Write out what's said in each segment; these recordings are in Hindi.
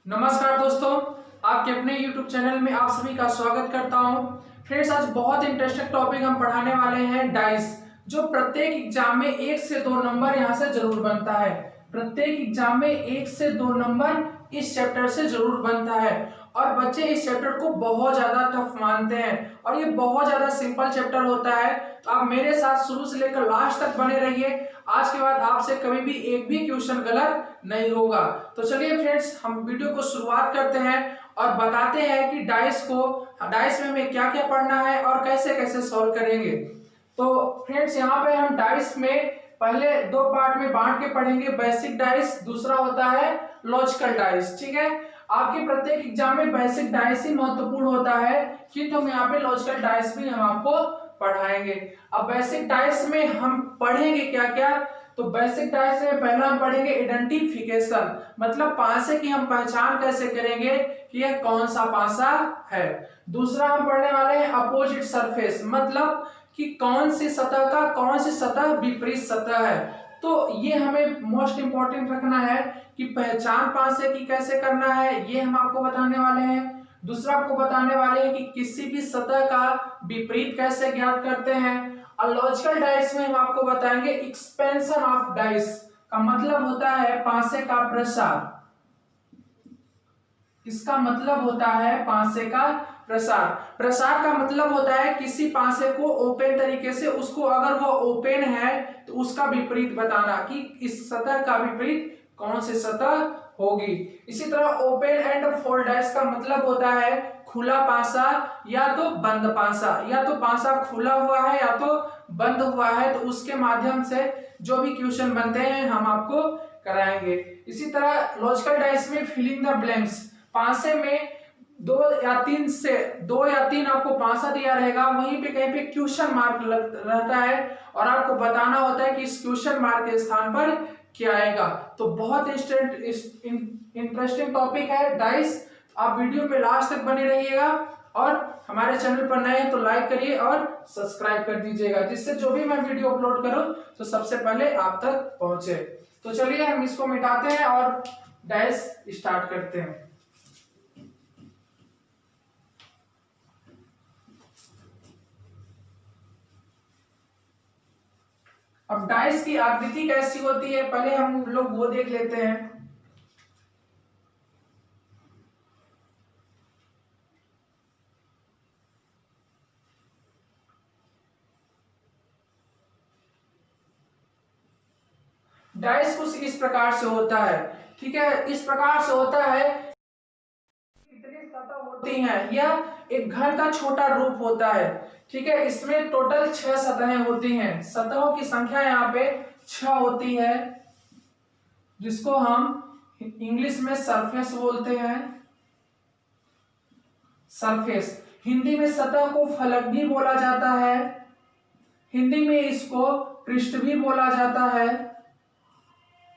नमस्कार दोस्तों, आपके अपने YouTube चैनल में आप सभी का स्वागत करता हूं। फ्रेंड्स, आज बहुत इंटरेस्टिंग टॉपिक हम पढ़ाने वाले हैं डाइस, जो प्रत्येक एग्जाम में 1 से 2 नंबर यहां से जरूर बनता है। प्रत्येक एग्जाम में 1 से 2 नंबर इस चैप्टर से जरूर बनता है और बच्चे इस चैप्टर को बहुत ज्यादा टफ मानते हैं और ये बहुत ज्यादा सिंपल चैप्टर होता है। तो आप मेरे साथ शुरू से लेकर लास्ट तक बने रहिए। आज के बाद आपसे कभी भी एक भी क्वेश्चन गलत नहीं होगा। तो चलिए फ्रेंड्स, हम वीडियो को शुरुआत करते हैं और बताते हैं कि डाइस में हमें क्या क्या पढ़ना है और कैसे कैसे सॉल्व करेंगे। तो फ्रेंड्स, यहाँ पे हम डाइस में पहले 2 पार्ट में बांट के पढ़ेंगे। बेसिक डाइस, दूसरा होता है लॉजिकल डाइस। ठीक है, आपके प्रत्येक एग्जाम में बेसिक डाइस ही महत्वपूर्ण होता है, किंतु हम यहाँ पे लॉजिकल डाइस भी हम आपको पढ़ाएंगे। अब बेसिक डाइस में हम पढ़ेंगे क्या क्या। तो बेसिक डाइस में पहला हम पढ़ेंगे आइडेंटिफिकेशन, मतलब पासे की हम पहचान कैसे करेंगे कि यह कौन सा पासा है। दूसरा हम पढ़ने वाले हैं अपोजिट सरफेस, मतलब कि कौन सी सतह का कौन सी सतह विपरीत सतह है। तो ये हमें मोस्ट इंपॉर्टेंट रखना है कि पहचान पासे की कैसे करना है, ये हम आपको बताने वाले हैं। दूसरा आपको बताने वाले हैं कि किसी भी सतह का विपरीत कैसे ज्ञात करते हैं। और लॉजिकल डाइस में हम आपको बताएंगे एक्सपेंशन ऑफ डाइस का मतलब होता है पासे का प्रसार। इसका मतलब होता है पासे का प्रसार। प्रसार का मतलब होता है किसी पासे को ओपन तरीके से, उसको अगर वो ओपन है तो उसका विपरीत बताना कि इस सतह का विपरीत कौन सी सतह होगी। इसी तरह ओपन एंड फोल्ड डाइस का मतलब होता है खुला पासा या तो बंद पासा, या तो पासा खुला हुआ है या तो बंद हुआ है, तो उसके माध्यम से जो भी क्वेश्चन बनते हैं हम आपको कराएंगे। इसी तरह लॉजिकल डाइस में फिलिंग द ब्लैंक्स, पासे में 2 या 3 आपको पासा दिया रहेगा, वहीं पे कहीं पे क्वेश्चन मार्क रहता है और आपको बताना होता है कि इस क्वेश्चन मार्क के स्थान पर क्या आएगा। तो बहुत इंटरेस्टिंग टॉपिक है डाइस। आप वीडियो पे लास्ट तक बने रहिएगा और हमारे चैनल पर नए हैं तो लाइक करिए और सब्सक्राइब कर दीजिएगा, जिससे जो भी मैं वीडियो अपलोड करूं तो सबसे पहले आप तक पहुंचे। तो चलिए हम इसको मिटाते हैं और डाइस स्टार्ट करते हैं। अब डाइस की आकृति कैसी होती है पहले हम लोग वो देख लेते हैं। डाइस कुछ इस प्रकार से होता है। ठीक है, इस प्रकार से होता है, कितनी सतह होती हैं, यह एक घर का छोटा रूप होता है। ठीक है, इसमें टोटल 6 सतहें होती हैं। सतहों की संख्या यहाँ पे 6 होती है, जिसको हम इंग्लिश में सरफेस बोलते हैं। सरफेस, हिंदी में सतह को फलक भी बोला जाता है, हिंदी में इसको पृष्ठ भी बोला जाता है।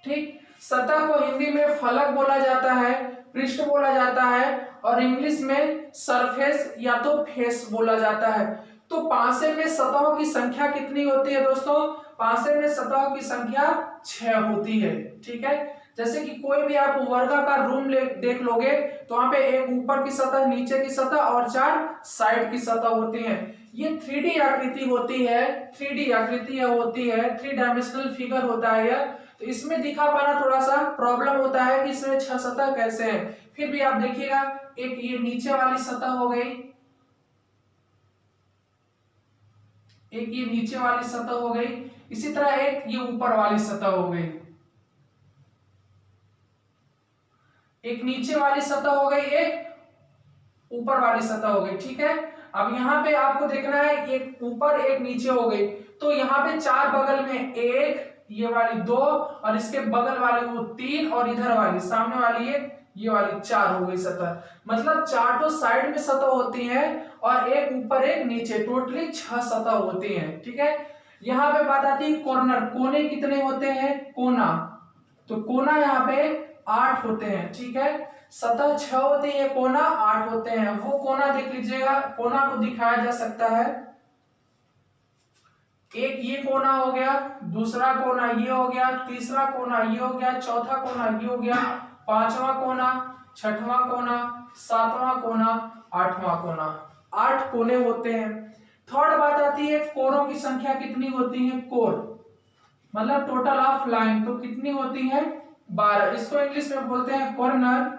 ठीक, सतह को हिंदी में फलक बोला जाता है, पृष्ठ बोला जाता है और इंग्लिश में सरफेस या तो फेस बोला जाता है। तो पासे में सतहों की संख्या कितनी होती है दोस्तों? पासे में सतहों की संख्या 6 होती है। ठीक है, जैसे कि कोई भी आप वर्गाकार रूम देख लोगे तो वहां पे एक ऊपर की सतह, नीचे की सतह और 4 साइड की सतह होती हैं। ये 3D आकृति होती है, 3D आकृति होती है, 3 डायमेंशनल फिगर होता है यह। तो इसमें दिखा पाना थोड़ा सा प्रॉब्लम होता है कि इसमें 6 सतह कैसे हैं। फिर भी आप देखिएगा, एक ये नीचे वाली सतह हो गई, एक ये नीचे वाली सतह हो गई, इसी तरह एक ये ऊपर वाली सतह हो गई, एक नीचे वाली सतह हो गई, एक ऊपर वाली सतह हो गई। ठीक है, अब यहाँ पे आपको देखना है एक ऊपर एक नीचे हो गई, तो यहाँ पे 4 बगल में, एक ये वाली 2 और इसके बगल वाली वो 3 और इधर वाली सामने वाली एक, ये वाली 4 हो गई सतह। मतलब 4 तो साइड में सतह होती है और एक ऊपर एक नीचे, टोटली 6 सतह होती हैं। ठीक है, यहाँ पे बात आती है कॉर्नर, कोने कितने होते हैं? कोना, तो कोना यहाँ पे 8 होते हैं। ठीक है, सतह 6 होती है, कोना 8 होते हैं। वो कोना देख लीजिएगा, कोना को दिखाया जा सकता है, एक ये कोना हो गया, दूसरा कोना ये हो गया, तीसरा कोना ये हो गया, चौथा कोना ये हो गया, पांचवा कोना छठवां कोना, सातवां कोना, आठवां कोना। 8 कोने होते हैं। थर्ड बात आती है कोरों की संख्या कितनी होती है, कोर मतलब टोटल ऑफ लाइन, तो कितनी होती है 12। इसको इंग्लिश में बोलते हैं कॉर्नर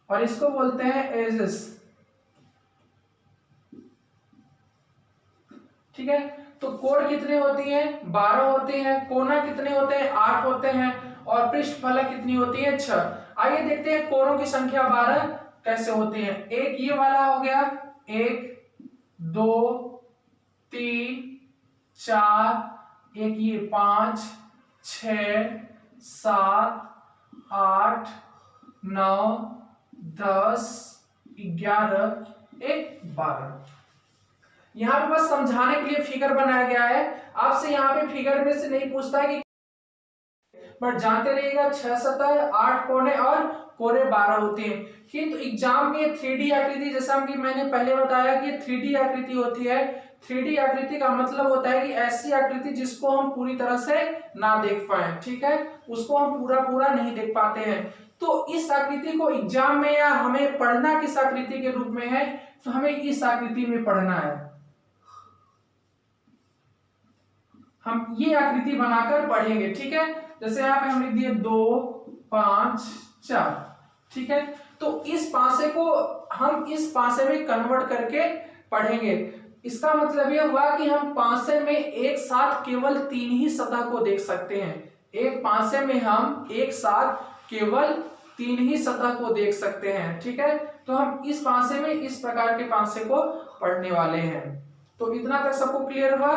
और इसको बोलते हैं एजेस। ठीक है, तो कोर कितने होती है 12 होती है, कोना कितने होते हैं 8 होते हैं और पृष्ठफलक कितनी होती है 6। आइए देखते हैं कोरों की संख्या 12 कैसे होती है। एक ये वाला हो गया, 1 2 3 4, एक ये 5 6 7 8 9 10 11 एक 12। यहाँ पे बस समझाने के लिए फिगर बनाया गया है। आपसे यहाँ पे फिगर में से नहीं पूछता है कि, बट जानते रहिएगा 6 सतह 8 कोने और कोरे 12 होते हैं। किंतु एग्जाम में 3D आकृति, जैसा कि मैंने पहले बताया कि 3D आकृति होती है। 3D आकृति का मतलब होता है कि ऐसी आकृति जिसको हम पूरी तरह से ना देख पाए, ठीक है, उसको हम पूरा नहीं देख पाते हैं। तो इस आकृति को एग्जाम में या हमें पढ़ना किस आकृति के रूप में है, तो हमें इस आकृति में पढ़ना है। हम ये आकृति बनाकर पढ़ेंगे, ठीक है। जैसे यहाँ पे हम लिख दिए 2 5 4, ठीक है। तो इस पासे को हम इस पासे में कन्वर्ट करके पढ़ेंगे। इसका मतलब यह हुआ कि हम पासे में एक साथ केवल 3 ही सतह को देख सकते हैं। एक पासे में हम एक साथ केवल 3 ही सतह को देख सकते हैं, ठीक है। तो हम इस पासे में इस प्रकार के पासे को पढ़ने वाले हैं। तो इतना तक सबको क्लियर हुआ।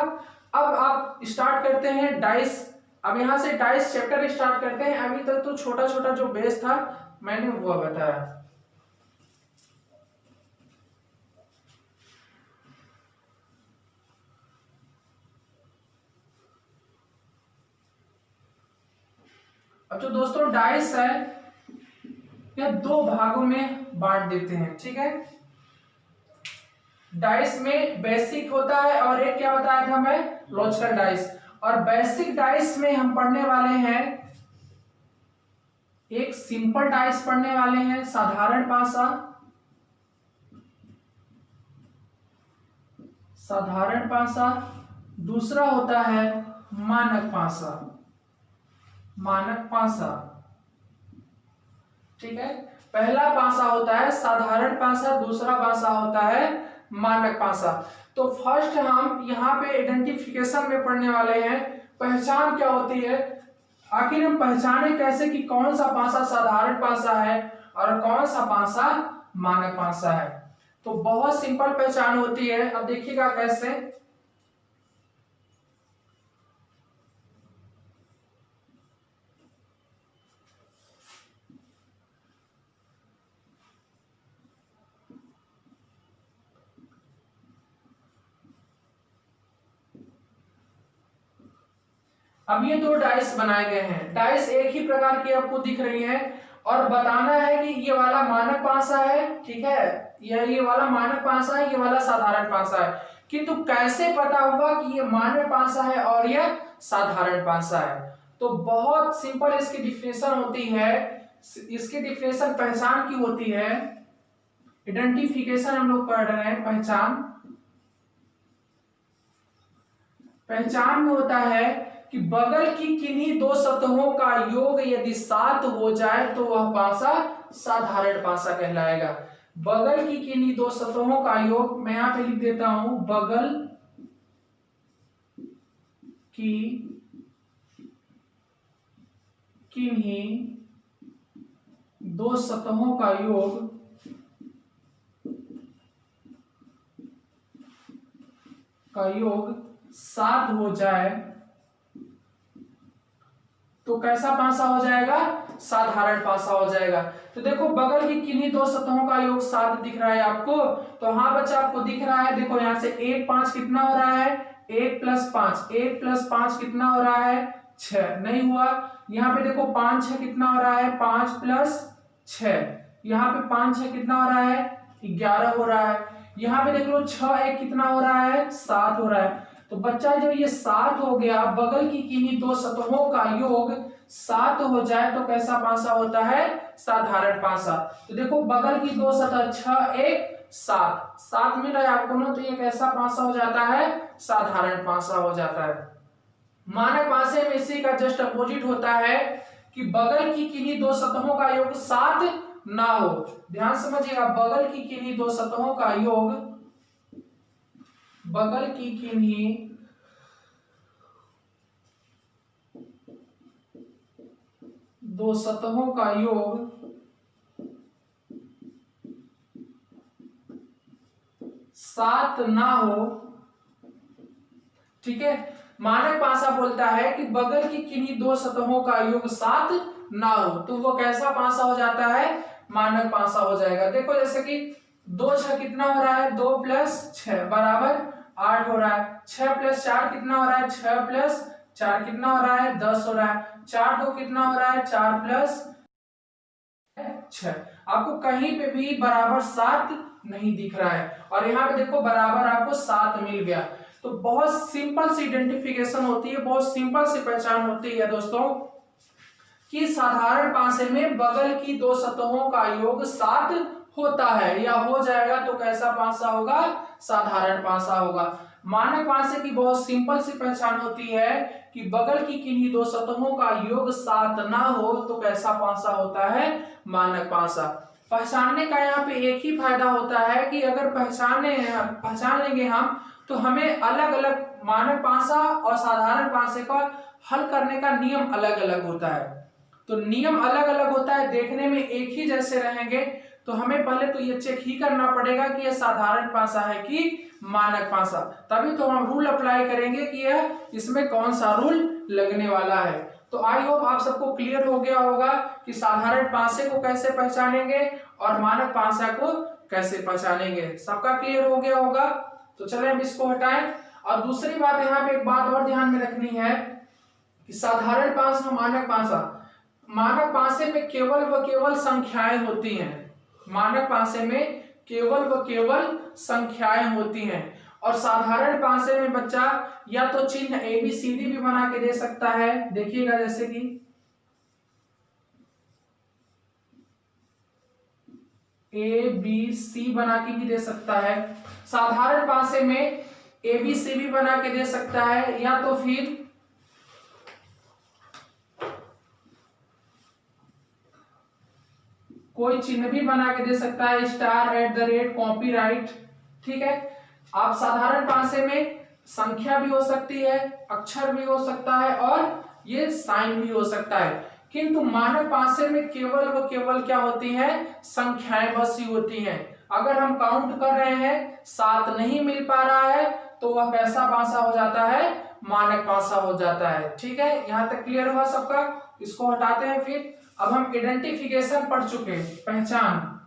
अब आप स्टार्ट करते हैं डाइस। अब यहां से डाइस चैप्टर स्टार्ट करते हैं। अभी तक तो छोटा छोटा जो बेस था मैंने वो बताया। अब जो दोस्तों डाइस है यह 2 भागों में बांट देते हैं, ठीक है। डाइस में बेसिक होता है और एक क्या बताया था मैं, लॉजिकल डाइस। और बेसिक डाइस में हम पढ़ने वाले हैं, एक सिंपल डाइस पढ़ने वाले हैं, साधारण पासा, साधारण पासा। दूसरा होता है मानक पासा, मानक पासा, ठीक है। पहला पासा होता है साधारण पासा, दूसरा पासा होता है मानक पासा। तो फर्स्ट हम यहाँ पे आइडेंटिफिकेशन में पढ़ने वाले हैं, पहचान क्या होती है। आखिर हम पहचाने कैसे कि कौन सा पासा साधारण पासा है और कौन सा पासा मानक पासा है। तो बहुत सिंपल पहचान होती है। अब देखिएगा कैसे। अब ये 2 डाइस बनाए गए हैं। डाइस एक ही प्रकार की आपको दिख रही है और बताना है कि ये वाला मानक पासा है, ठीक है, ये वाला मानक पासा है, ये वाला साधारण पासा है। किंतु कैसे पता होगा कि ये मानक पासा है और ये साधारण पासा है। तो बहुत सिंपल इसकी डिफिनेशन होती है। इसकी डिफिनेशन पहचान की होती है। आइडेंटिफिकेशन हम लोग पढ़ रहे हैं। पहचान, पहचान में होता है कि बगल की किन्हीं 2 सतहों का योग यदि 7 हो जाए तो वह पासा साधारण पासा कहलाएगा। बगल की किन्हीं 2 सतहों का योग, मैं यहां पे लिख देता हूं, बगल की किन्हीं 2 सतहों का योग का योग 7 हो जाए तो कैसा पासा हो जाएगा, साधारण पासा हो जाएगा। तो देखो बगल की किन्हीं 2 सतहों का योग 7 दिख रहा है आपको। तो हाँ बच्चा आपको दिख रहा है, देखो यहाँ से 1 5 कितना हो रहा है, 1 + 5, 1 + 5 कितना हो रहा है 6, नहीं हुआ। यहाँ पे देखो 5 6 कितना हो रहा है, 5 + 6, यहाँ पे 5 6 कितना हो रहा है 11 हो रहा है। यहाँ पे देख लो 6 1 कितना हो रहा है 7 हो रहा है। तो बच्चा जो ये 7 हो गया, बगल की किन्हीं दो सतहों का योग 7 हो जाए तो कैसा पासा होता है? साधारण पासा। तो देखो बगल की दो सतह 6 1 7 7 मिल रहा है आपको ना, तो ये कैसा पासा हो जाता है? साधारण पासा हो जाता है। मानक पासे में इसी का जस्ट अपोजिट होता है कि बगल की किन्हीं दो सतहों का योग 7 ना हो। ध्यान समझिएगा, बगल की किन्हीं दो सतहों का योग, बगल की किन्हीं दो सतहों का योग 7 ना हो। ठीक है, मानक पासा बोलता है कि बगल की किन्हीं दो सतहों का योग 7 ना हो, तो वो कैसा पासा हो जाता है? मानक पासा हो जाएगा। देखो जैसे कि 2 6 कितना हो रहा है? 2 + 6 बराबर 8 हो रहा है। 6 + 4 कितना हो रहा है? 6 + 4 कितना हो रहा है? 10 हो रहा है। 4 2 कितना हो रहा है? 4 + 6। आपको कहीं पे भी बराबर 7 नहीं दिख रहा है, और यहाँ पे देखो बराबर आपको 7 मिल गया। तो बहुत सिंपल सी आइडेंटिफिकेशन होती है, बहुत सिंपल सी पहचान होती है दोस्तों, कि साधारण पासे में बगल की दो सतहों का योग 7 होता है या हो जाएगा तो कैसा पासा होगा? साधारण पासा होगा। मानक पासे की बहुत सिंपल सी पहचान होती है कि बगल की किन्हीं दो सतहों का योग 7 ना हो तो कैसा पासा होता है? मानक पासा। पहचानने का यहाँ पे एक ही फायदा होता है कि अगर पहचान लेंगे हम, तो हमें अलग अलग मानक पासा और साधारण पासे का हल करने का नियम अलग अलग होता है। तो नियम अलग अलग होता है, देखने में एक ही जैसे रहेंगे, तो हमें पहले तो ये चेक ही करना पड़ेगा कि यह साधारण पासा है कि मानक पासा, तभी तो हम रूल अप्लाई करेंगे कि यह इसमें कौन सा रूल लगने वाला है। तो आई होप आप सबको क्लियर हो गया होगा कि साधारण पासे को कैसे पहचानेंगे और मानक पासा को कैसे पहचानेंगे। सबका क्लियर हो गया होगा। तो चले हम इसको हटाएं। और दूसरी बात, यहाँ पे एक बात और ध्यान में रखनी है कि साधारण पासा, मानक पासा, मानक पासे में केवल व केवल संख्याएं होती हैं। मानक पासे में केवल व केवल संख्याएं होती हैं, और साधारण पासे में बच्चा या तो चिन्ह ABCD भी बना के दे सकता है। देखिएगा जैसे कि ABC बना के भी दे सकता है। साधारण पासे में ABC भी बना के दे सकता है, या तो फिर कोई चिन्ह भी बना के दे सकता है, *@ कॉपीराइट। ठीक है, आप साधारण पासे में संख्या भी हो सकती है, अक्षर भी हो सकता है, और ये साइन भी हो सकता है। किंतु मानक पासे में केवल व केवल क्या होती है? संख्याएं बस ही होती हैं। अगर हम काउंट कर रहे हैं 7 नहीं मिल पा रहा है, तो वह कैसा पासा हो जाता है? मानक पासा हो जाता है। ठीक है, यहां तक क्लियर हुआ सबका? इसको हटाते हैं। फिर अब हम आइडेंटिफिकेशन पढ़ चुके हैं, पहचान।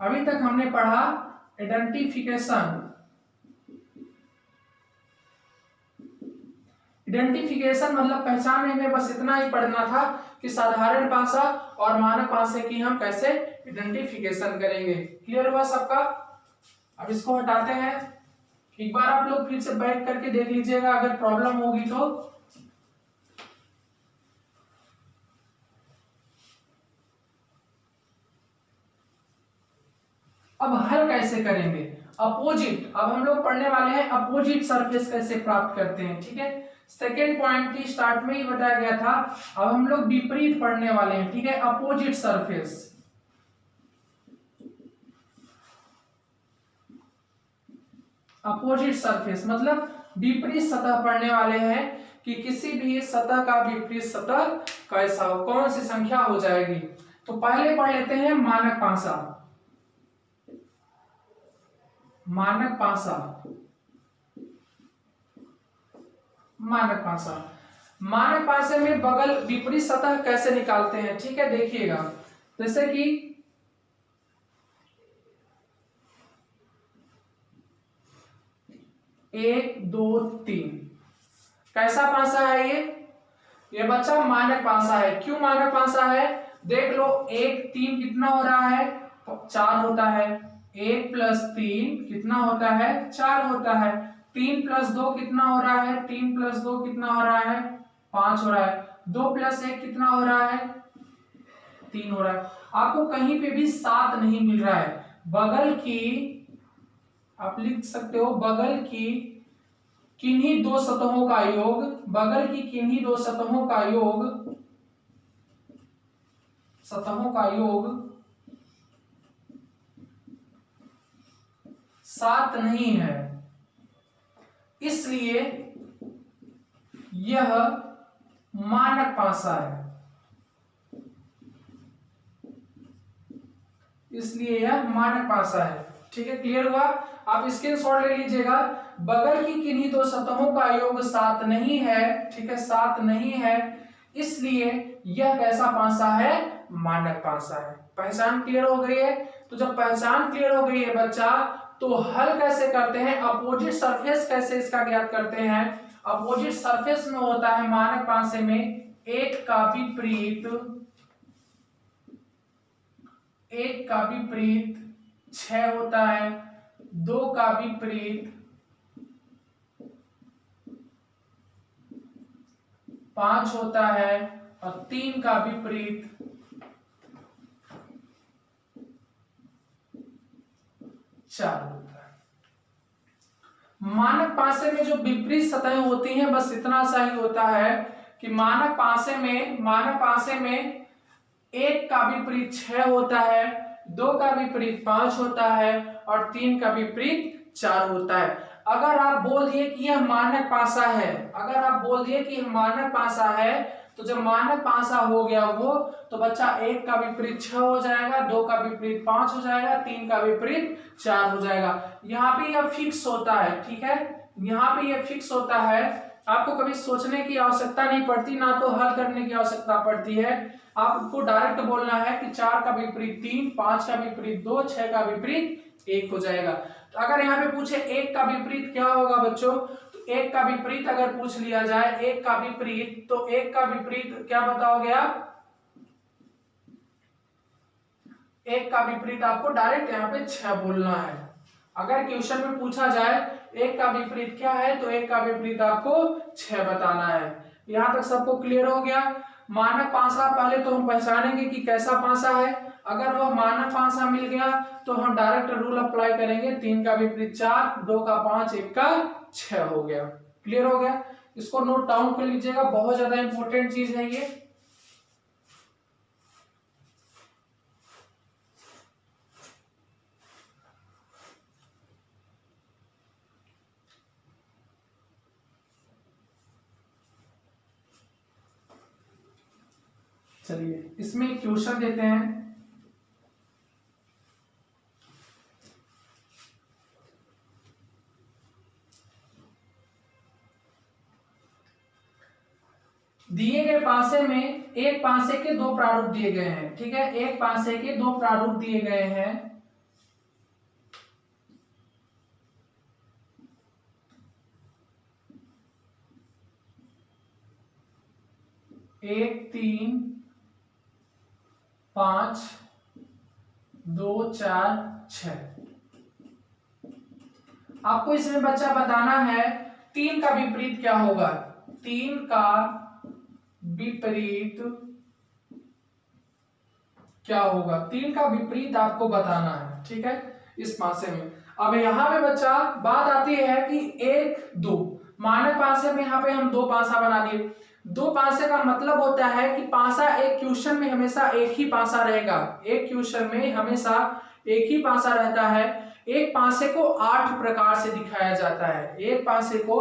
अभी तक हमने पढ़ा आइडेंटिफिकेशन। आइडेंटिफिकेशन मतलब पहचान में बस इतना ही पढ़ना था कि साधारण पासा और मानक पासे की हम कैसे आइडेंटिफिकेशन करेंगे। क्लियर हुआ सबका? अब इसको हटाते हैं। एक बार आप लोग फिर से बैठ करके देख लीजिएगा, अगर प्रॉब्लम होगी तो। अब हल कैसे करेंगे? अपोजिट, अब हम लोग पढ़ने वाले हैं अपोजिट सरफेस कैसे प्राप्त करते हैं। ठीक है, सेकेंड पॉइंट की स्टार्ट में ही बताया गया था। अब हम लोग विपरीत पढ़ने वाले हैं। ठीक है, अपोजिट सरफेस। अपोजिट सरफेस मतलब विपरीत सतह पढ़ने वाले हैं कि किसी भी सतह का विपरीत सतह कैसा हो, कौन सी संख्या हो जाएगी। तो पहले पढ़ लेते हैं मानक पासा। मानक पासा, मानक पासा, मानक पासे में बगल विपरीत सतह कैसे निकालते हैं? ठीक है, देखिएगा जैसे कि 1 2 3 कैसा पासा है ये बच्चा? मानक पासा है। क्यों मानक पासा है? देख लो, 1 3 कितना हो रहा है? 4 होता है। 1 + 3 कितना होता है? 4 होता है। 3+2 कितना हो रहा है? 3+2 कितना हो रहा है? 5 हो रहा है। 2+1 कितना हो रहा है? 3 हो रहा है। आपको कहीं पे भी 7 नहीं मिल रहा है। बगल की, आप लिख सकते हो, बगल की किन्हीं दो सतहों का योग, बगल की किन्हीं दो सतहों का योग, सतहों का योग 7 नहीं है, इसलिए यह मानक पासा है। इसलिए यह मानक पासा है। ठीक है, क्लियर हुआ? आप स्क्रीनशॉट ले लीजिएगा। बगल की किन्हीं दो सतहों का योग 7 नहीं है। ठीक है, 7 नहीं है, इसलिए यह कैसा पासा है? मानक पासा है। पहचान क्लियर हो गई है? तो जब पहचान क्लियर हो गई है बच्चा, तो हल कैसे करते हैं, अपोजिट सरफेस कैसे इसका ज्ञात करते हैं। अपोजिट सरफेस में होता है मानक पासे में एक का विपरीत 6 होता है, 2 का विपरीत 5 होता है और 3 का विपरीत 4 होता है। मानक पासे में जो विपरीत सतहें होती हैं, बस इतना सा ही होता है कि मानक पासे में 1 का विपरीत 6 होता है, 2 का विपरीत 5 होता है और 3 का विपरीत 4 होता है। अगर आप बोल दिए कि यह मानक पासा है, अगर आप बोल दिए कि यह मानक पासा है, तो जब मानक पासा हो गया वो, तो बच्चा 1 का विपरीत 6 हो जाएगा, 2 का विपरीत 5 हो जाएगा, 3 का विपरीत 4 हो जाएगा। यहाँ पे यह फिक्स होता है। ठीक है, यहाँ पे यह फिक्स होता है, आपको कभी सोचने की आवश्यकता नहीं पड़ती, ना तो हल करने की आवश्यकता पड़ती है। आपको डायरेक्ट बोलना है कि 4 का विपरीत 3, 5 का विपरीत 2, 6 का विपरीत 1 हो जाएगा। तो अगर यहाँ पे पूछे 1 का विपरीत क्या होगा बच्चों, तो 1 का विपरीत अगर पूछ लिया जाए, 1 का विपरीत, तो 1 का विपरीत क्या बताओगे आप? 1 का विपरीत आपको डायरेक्ट यहाँ पे 6 बोलना है। अगर क्वेश्चन में पूछा जाए 1 का विपरीत क्या है, तो 1 का विपरीत आपको 6 बताना है। यहां तक सबको क्लियर हो गया? मानक पासा पहले तो हम पहचानेंगे कि कैसा पासा है। अगर वह मानक पासा मिल गया तो हम डायरेक्ट रूल अप्लाई करेंगे, 3 का विपरीत 4, 2 का 5, 1 का 6 हो गया। क्लियर हो गया? इसको नोट डाउन कर लीजिएगा, बहुत ज्यादा इंपॉर्टेंट चीज है ये। चलिए इसमें क्वेश्चन देते हैं। दिए गए पासे में एक पासे के दो प्रारूप दिए गए हैं। ठीक है, एक पासे के दो प्रारूप दिए गए हैं। एक 3, 5, 2, 4, 6। आपको इसमें बच्चा बताना है 3 का विपरीत क्या होगा। 3 का विपरीत क्या होगा, 3 का विपरीत आपको बताना है। ठीक है, इस पासे में। अब यहाँ पे बच्चा बात आती है कि 1, 2 मानक पासे में यहाँ पे हम 2 पासा बना दिए। 2 पासे का मतलब होता है कि पासा एक क्वेश्चन में हमेशा एक ही पासा रहेगा। एक क्वेश्चन में हमेशा एक ही पासा रहता है। एक पासे को 8 प्रकार से दिखाया जाता है। एक पासे को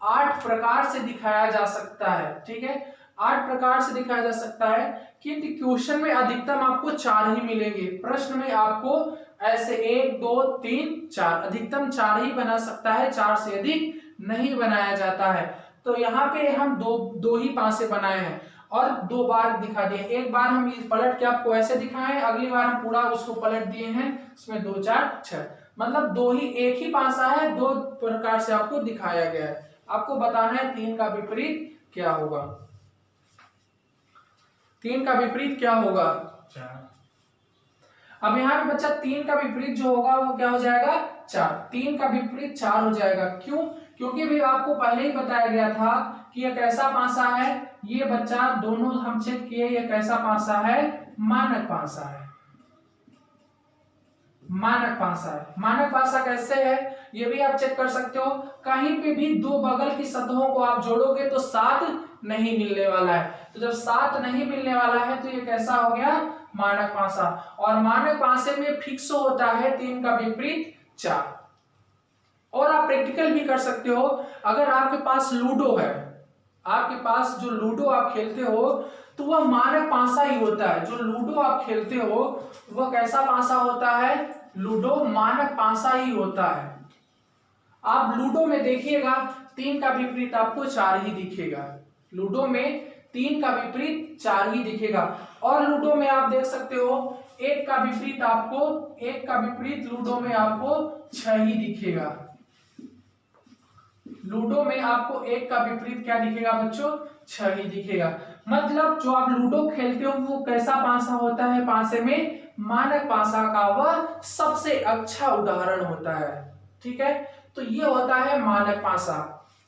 8 प्रकार से दिखाया जा सकता है। ठीक है, 8 प्रकार से दिखाया जा सकता है, किंतु क्वेश्चन में अधिकतम आपको 4 ही मिलेंगे। प्रश्न में आपको ऐसे 1, 2, 3, 4 अधिकतम 4 ही बना सकता है, 4 से अधिक नहीं बनाया जाता है। तो यहाँ पे हम दो ही पासे बनाए हैं और 2 बार दिखा दिए। एक बार हम पलट के आपको ऐसे दिखाए, अगली बार हम पूरा उसको पलट दिए हैं। इसमें 2, 4, 6 मतलब एक ही पासा है, 2 प्रकार से आपको दिखाया गया है। आपको बताना है 3 का विपरीत क्या होगा। 3 का विपरीत क्या होगा? 4। अब यहाँ पे बच्चा 3 का विपरीत जो होगा वो क्या हो जाएगा? 4। 3 का विपरीत 4 हो जाएगा। क्यों? क्योंकि भी आपको पहले ही बताया गया था कि यह कैसा पासा है, ये बच्चा दोनों हम चेक किए, यह कैसा पासा है, मानक पासा है। मानक पासा है। मानक पासा कैसे है ये भी आप चेक कर सकते हो। कहीं पे भी दो बगल की सतहों को आप जोड़ोगे तो 7 नहीं मिलने वाला है। तो जब 7 नहीं मिलने वाला है तो ये कैसा हो गया, मानक पासा। और मानक पासे में फिक्स होता है 3 का विपरीत 4। और आप प्रैक्टिकल भी कर सकते हो। अगर आपके पास लूडो है, आपके पास जो लूडो आप खेलते हो तो वह मानक पासा ही होता है। जो लूडो आप खेलते हो वह कैसा पासा होता है, लूडो मानक पासा ही होता है। आप लूडो में देखिएगा 3 का विपरीत आपको 4 ही दिखेगा। लूडो में 3 का विपरीत 4 ही दिखेगा। और लूडो में आप देख सकते हो 1 का विपरीत आपको, 1 का विपरीत लूडो में आपको 6 ही दिखेगा। लूडो में आपको 1 का विपरीत क्या दिखेगा बच्चों, 6 ही दिखेगा। मतलब जो आप लूडो खेलते हो वो कैसा पासा होता है, पासे में मानक पासा का वह सबसे अच्छा उदाहरण होता है। ठीक है, तो ये होता है मानक पासा।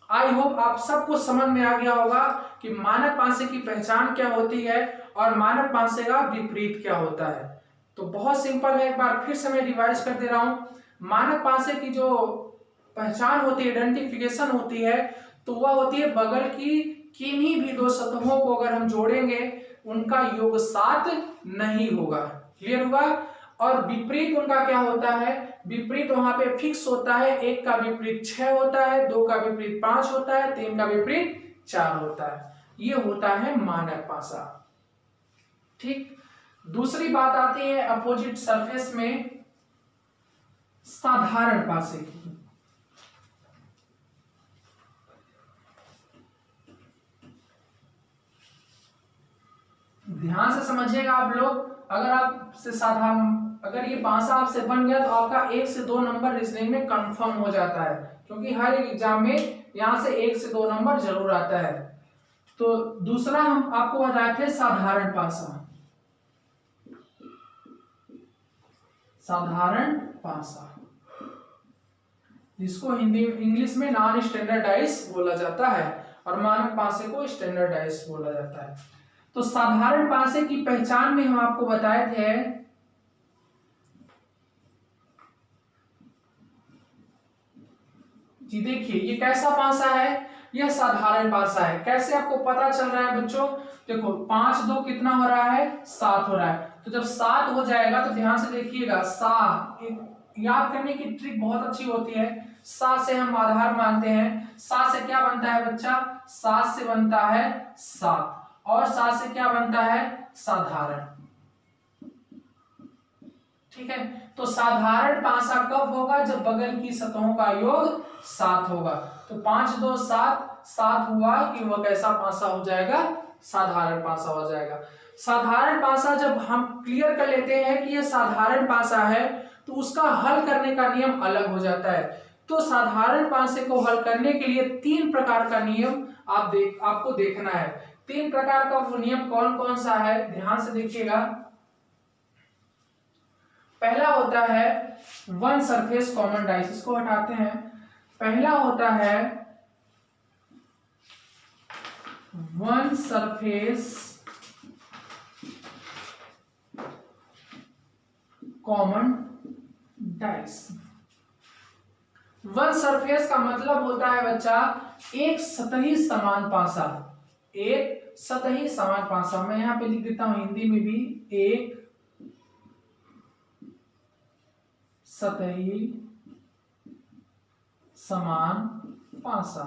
आई होप आप सबको समझ में आ गया होगा कि मानक पासे की पहचान क्या होती है और मानक पासे का विपरीत क्या होता है। तो बहुत सिंपल है, एक बार फिर से मैं रिवाइज कर दे रहा हूं। मानक पासे की जो पहचान होती है, आइडेंटिफिकेशन होती है, तो वह होती है बगल की किन्हीं भी दो सतहों को अगर हम जोड़ेंगे उनका योग 7 नहीं होगा। क्लियर हुआ। और विपरीत उनका क्या होता है, विपरीत वहां पे फिक्स होता है। 1 का विपरीत 6 होता है, 2 का विपरीत 5 होता है, 3 का विपरीत 4 होता है। ये होता है मानक पासा। ठीक, दूसरी बात आती है अपोजिट सरफेस में साधारण पासे की। ध्यान से समझिएगा आप लोग। अगर आपसे साधारण, अगर ये पासा आपसे बन गया तो आपका 1 से 2 नंबर रीजनिंग में कंफर्म हो जाता है, क्योंकि हर एक एग्जाम में यहां से 1 से 2 नंबर जरूर आता है। तो दूसरा हम आपको बताए थे साधारण पासा। साधारण पासा जिसको हिंदी इंग्लिश में नॉन स्टैंडर्डाइज बोला जाता है और मानक पासे को स्टैंडर्डाइज बोला जाता है। तो साधारण पासे की पहचान में हम आपको बताए थे जी, देखिए ये कैसा पासा है, यह साधारण पासा है। कैसे आपको पता चल रहा है बच्चों, देखो 5 2 कितना हो रहा है, 7 हो रहा है। तो जब 7 हो जाएगा तो ध्यान से देखिएगा, 7 याद करने की ट्रिक बहुत अच्छी होती है। 7 से हम आधार मानते हैं। 7 से क्या बनता है बच्चा, 7 से बनता है 7 और 7 से क्या बनता है, साधारण। ठीक है, तो साधारण पासा कब होगा, जब बगल की सतहों का योग 7 होगा। तो 5 2 7 7 हुआ कि वह कैसा पासा हो जाएगा, साधारण पासा हो जाएगा। साधारण पासा जब हम क्लियर कर लेते हैं कि यह साधारण पासा है तो उसका हल करने का नियम अलग हो जाता है। तो साधारण पासे को हल करने के लिए 3 प्रकार का नियम आपको देखना है। 3 प्रकार का वो नियम कौन कौन सा है, ध्यान से देखिएगा। पहला होता है वन सरफेस कॉमन डाइस, इसको हटाते हैं। पहला होता है one surface common dice. One surface का मतलब होता है बच्चा एक सतही समान पासा। एक सतही समान पासा, मैं यहां पे लिख देता हूं हिंदी में भी, एक सतही समान पासा।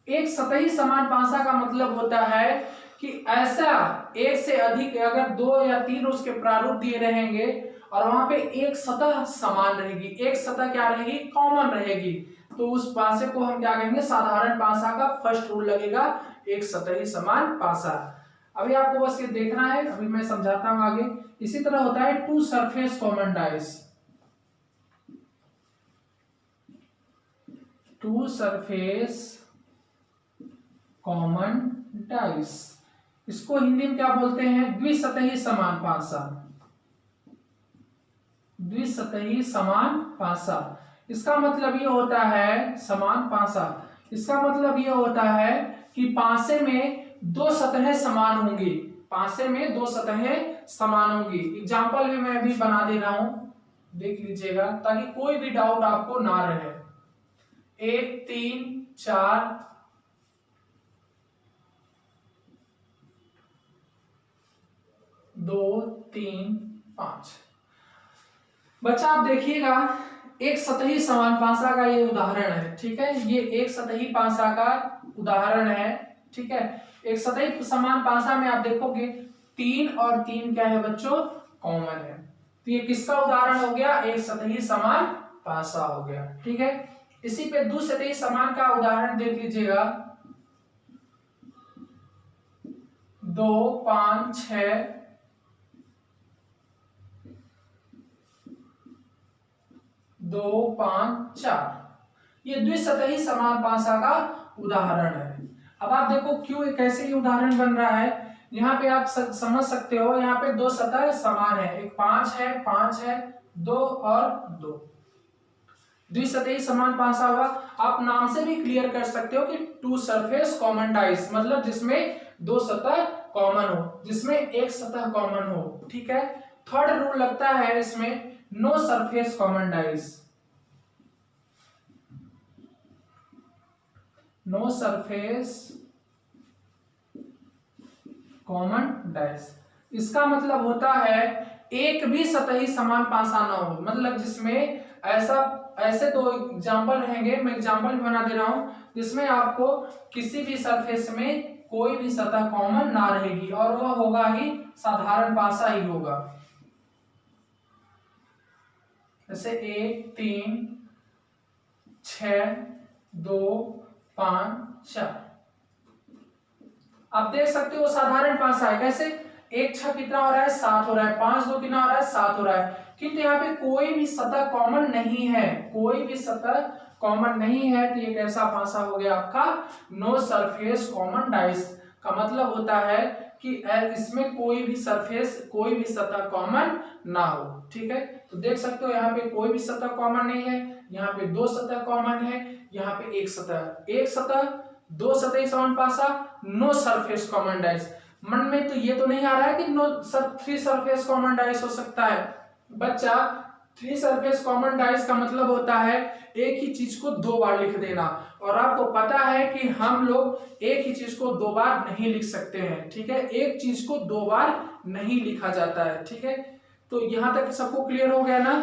एक सतही समान पासा का मतलब होता है कि ऐसा एक से अधिक, अगर 2 या 3 उसके प्रारूप दिए रहेंगे और वहां पे एक सतह समान रहेगी, एक सतह क्या रहेगी, कॉमन रहेगी, तो उस पासे को हम क्या कहेंगे, साधारण पासा का फर्स्ट रूल लगेगा, एक सतही समान पासा। अभी आपको बस ये देखना है, अभी मैं समझाता हूं आगे। इसी तरह होता है two surface common dice. Two surface common dice, इसको हिंदी में क्या बोलते हैं, द्विसतही समान पासा। द्विसतही समान पासा, इसका मतलब ये होता है समान पासा। इसका मतलब ये होता है कि पासे में दो सतहें समान होंगी, पासे में दो सतहें समान होंगी। एग्जाम्पल भी मैं अभी बना दे रहा हूं, देख लीजिएगा ताकि कोई भी डाउट आपको ना रहे। 1 3 4 2 3 5। बच्चा आप देखिएगा, एक सतही समान पासा का ये उदाहरण है, ठीक है। ये एक सतही पासा का उदाहरण है, ठीक है। एक सतही समान पासा में आप देखोगे 3 और 3 क्या है बच्चों, कॉमन है। तो ये किसका उदाहरण हो गया, एक सतही समान पासा हो गया, ठीक है। इसी पे द्विसतही समान का उदाहरण देख लीजिएगा, 2 5 6 2 5 4, ये द्विसतही समान पासा का उदाहरण है। अब आप देखो क्यों कैसे ये उदाहरण बन रहा है। यहाँ पे आप समझ सकते हो, यहाँ पे दो सतह समान है, एक 5 है 2 और 2, द्विसतही समान पासा हुआ। आप नाम से भी क्लियर कर सकते हो कि टू सरफेस कॉमन डाइस, मतलब जिसमें दो सतह कॉमन हो, जिसमें एक सतह कॉमन हो, ठीक है। थर्ड रूल लगता है इसमें, no surface common dice, no surface common dice. इसका मतलब होता है एक भी सतही समान पासा ना हो, मतलब जिसमें ऐसे दो एग्जांपल रहेंगे, मैं एग्जांपल भी बना दे रहा हूं, जिसमें आपको किसी भी सरफेस में कोई भी सतह कॉमन ना रहेगी और वह होगा ही साधारण पासा ही होगा। जैसे 1 3 6 2 5 4, आप देख सकते हो साधारण पासा है। कैसे, 1 6 कितना हो रहा है, 7 हो रहा है, 5 2 कितना हो रहा है, 7 हो रहा है। किंतु यहाँ पे कोई भी सतह कॉमन नहीं है, कोई भी सतह कॉमन नहीं है, तो ये कैसा पासा हो गया आपका, नो सरफेस कॉमन डाइस। का मतलब होता है कि इसमें कोई भी सरफेस, कोई भी सतह कॉमन ना हो, ठीक है। तो देख सकते हो यहाँ पे कोई भी सतह कॉमन नहीं है, यहाँ पे दो सतह कॉमन है, यहाँ पे एक सतह, दो सतही समान पासा, नो सरफेस कॉमन डाइस। मन में तो ये तो नहीं आ रहा है कि थ्री सरफेस कॉमन डाइस हो सकता है बच्चा। थ्री सरफेस कॉमन डाइस का मतलब होता है एक ही चीज को दो बार लिख देना, और आपको पता है कि हम लोग एक ही चीज को दो बार नहीं लिख सकते हैं, ठीक है। एक चीज को दो बार नहीं लिखा जाता है, ठीक है। तो यहां तक सबको क्लियर हो गया ना।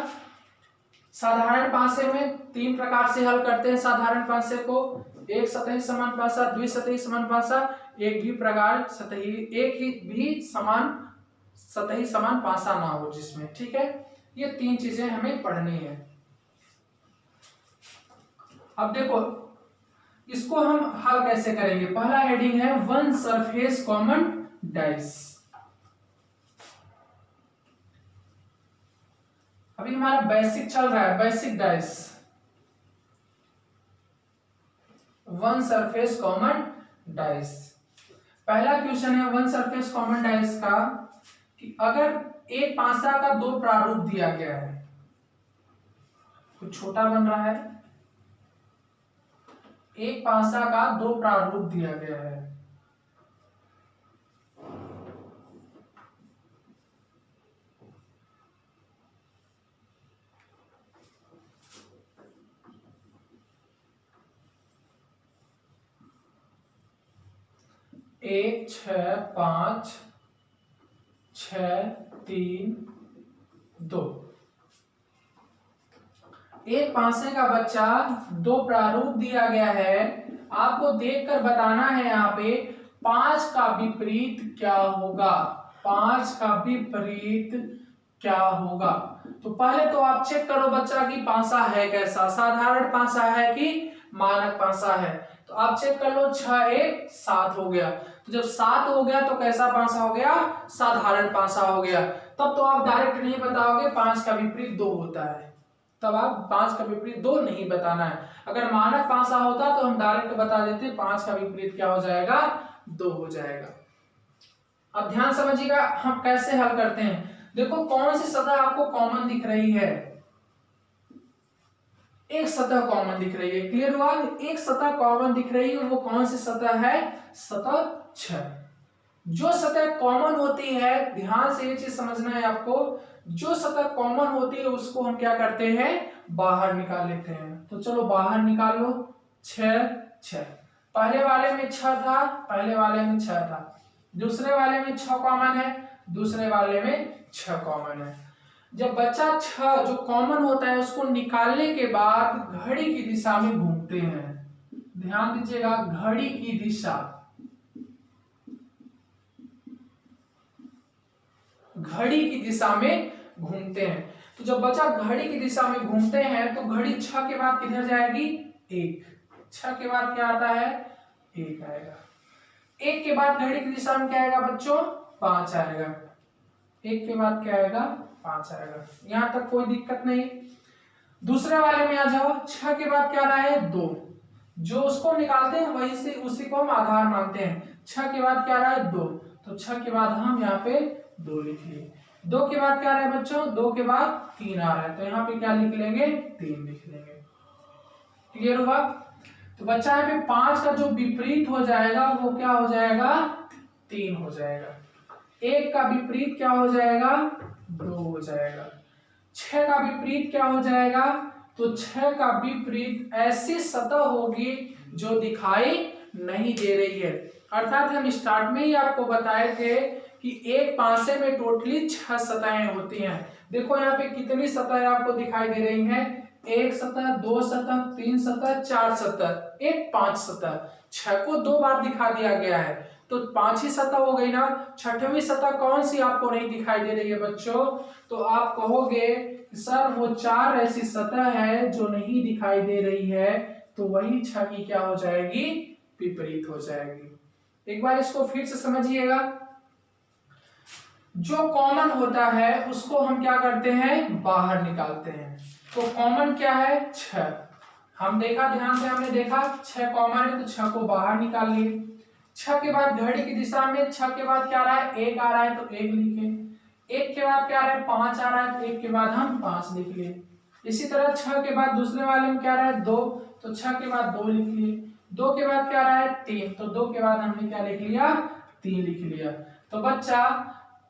साधारण पासे में तीन प्रकार से हल करते हैं साधारण पासे को, एक सतही समान पासा, द्विसतही समान पासा, एक भी प्रकार सतही, एक ही भी समान सतही समान पासा ना हो जिसमें, ठीक है। ये तीन चीजें हमें पढ़नी है। अब देखो इसको हम हल कैसे करेंगे। पहला हेडिंग है वन सरफेस कॉमन डाइस। अभी हमारा बेसिक चल रहा है, basic dice, one surface common dice. पहला क्वेश्चन है वन सरफेस कॉमन डाइस का, कि अगर एक पासा का दो प्रारूप दिया गया है, कुछ छोटा बन रहा है, एक पासा का दो प्रारूप दिया गया है, एक 6 5 6 3 2। एक पासे का बच्चा दो प्रारूप दिया गया है, आपको देखकर बताना है यहाँ पे 5 का विपरीत क्या होगा, 5 का विपरीत क्या होगा। तो पहले तो आप चेक करो बच्चा कि पासा है कैसा, साधारण पासा है कि मानक पासा है। तो आप चेक कर लो, 6 1 7 हो गया। तो जब 7 हो गया तो कैसा पासा हो गया, साधारण पासा हो गया। तब तो आप डायरेक्ट नहीं बताओगे 5 का विपरीत 2 होता है, तब आप 5 का विपरीत 2 नहीं बताना है। अगर मानक पासा होता तो हम डायरेक्ट बता देते 5 का विपरीत क्या हो जाएगा, 2 हो जाएगा। अब ध्यान समझिएगा हम कैसे हल करते हैं। देखो कौन सी सतह आपको कॉमन दिख रही है, एक सतह कॉमन दिख रही है। क्लियर हुआ? एक सतह कॉमन दिख रही है, वो कौन सी सतह है? सतह 6। जो सतह कॉमन होती है, ध्यान से ये चीज समझना है आपको, जो सतह कॉमन होती है उसको हम क्या करते हैं? बाहर निकाल लेते हैं। तो चलो बाहर निकाल लो। 6 6, पहले वाले में 6 था, पहले वाले में 6 था, दूसरे वाले में 6 कॉमन है, दूसरे वाले में 6 कॉमन है। जब बच्चा 6 जो कॉमन होता है उसको निकालने के बाद घड़ी की दिशा में घूमते हैं। ध्यान दीजिएगा, घड़ी की दिशा, घड़ी की दिशा में घूमते हैं। तो जब बच्चा घड़ी की दिशा में घूमते हैं तो घड़ी 6 के बाद किधर जाएगी? 1। 6 के बाद क्या आता है? 1 आएगा। 1 के बाद घड़ी की दिशा में क्या आएगा बच्चों? 5 आएगा। 1 के बाद क्या आएगा? 5 आएगा। यहां तक कोई दिक्कत नहीं। दूसरे वाले में आ जाओ। 6 के बाद क्या रहा है? 2। जो उसको निकालते हैं वही से उसी को हम आधार मानते हैं। 6 के बाद क्या रहा है? 2। तो 6 के बाद हम यहाँ पे 2 लिख लिए। 2 के बाद क्या रहा है बच्चों? 2 के बाद 3 आ रहा है, तो यहाँ पे क्या लिख लेंगे? 3 लिख लेंगे। क्लियर हुआ? तो बच्चा यहाँ पे 5 का जो विपरीत हो जाएगा वो क्या हो जाएगा? 3 हो जाएगा। 1 का विपरीत क्या हो जाएगा? 2 हो जाएगा। 6 का विपरीत क्या हो जाएगा? तो 6 का विपरीत ऐसी सतह होगी जो दिखाई नहीं दे रही है। अर्थात हम स्टार्ट में ही आपको बताए थे कि एक पासे में टोटली 6 सतहें होती हैं। देखो यहाँ पे कितनी सतह आपको दिखाई दे रही हैं? 1 सतह, 2 सतह, 3 सतह, 4 सतह, एक 5 सतह। 6 को 2 बार दिखा दिया गया है तो 5 ही सतह हो गई ना। 6वीं सतह कौन सी आपको नहीं दिखाई दे रही है बच्चों? तो आप कहोगे सर वो 4 ऐसी सतह है जो नहीं दिखाई दे रही है, तो वही 6 की क्या हो जाएगी? विपरीत हो जाएगी। एक बार इसको फिर से समझिएगा। जो कॉमन होता है उसको हम क्या करते हैं? बाहर निकालते हैं। तो कॉमन क्या है? 6। हम देखा, ध्यान से हमने देखा 6 कॉमन है तो 6 को बाहर निकाल लिए। 6 के बाद घड़ी की दिशा में 6 के बाद क्या आ रहा है? 1 आ रहा है तो 1 लिखे। 1 के बाद क्या आ रहा है? 5 आ रहा है तो 1 के बाद हम 5 लिख लिए। इसी तरह 6 के बाद दूसरे वाले में क्या आ रहा है? 2, तो 6 के बाद 2 लिख लिए। 2 के बाद क्या आ रहा है? 3, तो 2 के बाद हमने क्या लिख लिया? 3 लिख लिया। तो बच्चा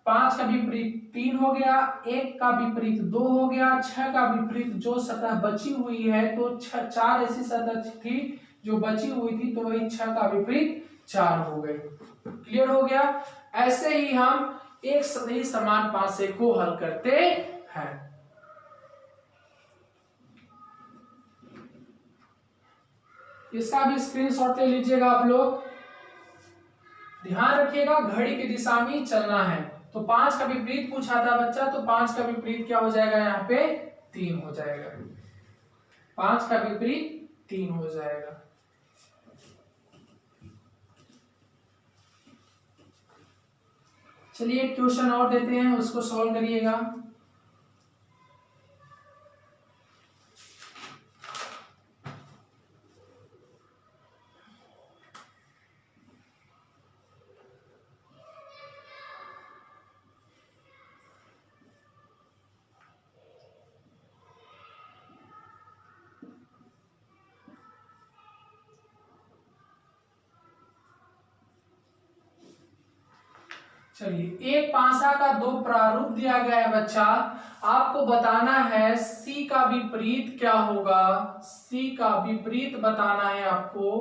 5 का विपरीत 3 हो गया, 1 का विपरीत 2 हो गया, 6 का विपरीत जो सतह बची हुई है, तो 4 ऐसी सतह थी जो बची हुई थी, तो वही 6 का विपरीत 4 हो गई। क्लियर हो गया? ऐसे ही हम एक सतही समान पासे को हल करते हैं। इसका भी स्क्रीनशॉट ले लीजिएगा आप लोग। ध्यान रखिएगा घड़ी की दिशा में चलना है। तो 5 का विपरीत पूछा था बच्चा, तो 5 का विपरीत क्या हो जाएगा? यहाँ पे 3 हो जाएगा। 5 का विपरीत 3 हो जाएगा। चलिए एक क्वेश्चन और देते हैं, उसको सॉल्व करिएगा। चलिए, एक पासा का 2 प्रारूप दिया गया है बच्चा। आपको बताना है C का विपरीत क्या होगा। C का विपरीत बताना है आपको,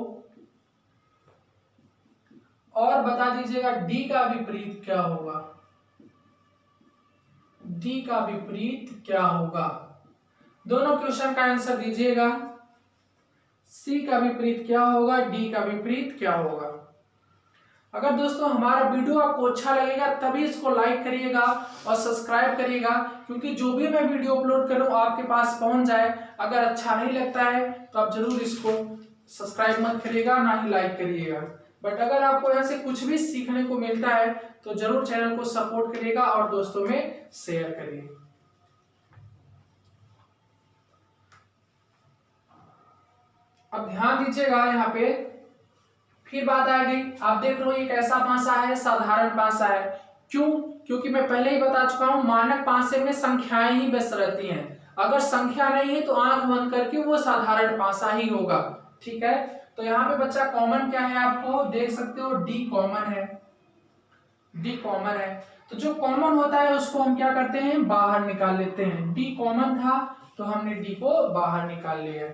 और बता दीजिएगा D का विपरीत क्या होगा। D का विपरीत क्या होगा? दोनों क्वेश्चन का आंसर दीजिएगा। C का विपरीत क्या होगा, D का विपरीत क्या होगा? अगर दोस्तों हमारा वीडियो आपको अच्छा लगेगा तभी इसको लाइक करिएगा और सब्सक्राइब करिएगा, क्योंकि जो भी मैं वीडियो अपलोड करूं आपके पास पहुंच जाए। अगर अच्छा नहीं लगता है तो आप जरूर इसको सब्सक्राइब मत करिएगा, ना ही लाइक करिएगा। बट अगर आपको यहाँ से कुछ भी सीखने को मिलता है तो जरूर चैनल को सपोर्ट करिएगा और दोस्तों में शेयर करिए। अब ध्यान दीजिएगा, यहाँ पे फिर बात आ गई। आप देख रहे हो एक ऐसा पासा है, साधारण पासा है। क्यों? क्योंकि मैं पहले ही बता चुका हूं मानक पासे में संख्याएं ही व्यस्त रहती हैं। अगर संख्या नहीं है तो आंख बंद करके वो साधारण पासा ही होगा। ठीक है, तो यहाँ पे बच्चा कॉमन क्या है, आपको देख सकते हो डी कॉमन है, डी कॉमन है। तो जो कॉमन होता है उसको हम क्या करते हैं, बाहर निकाल लेते हैं। डी कॉमन था तो हमने डी को बाहर निकाल लिया।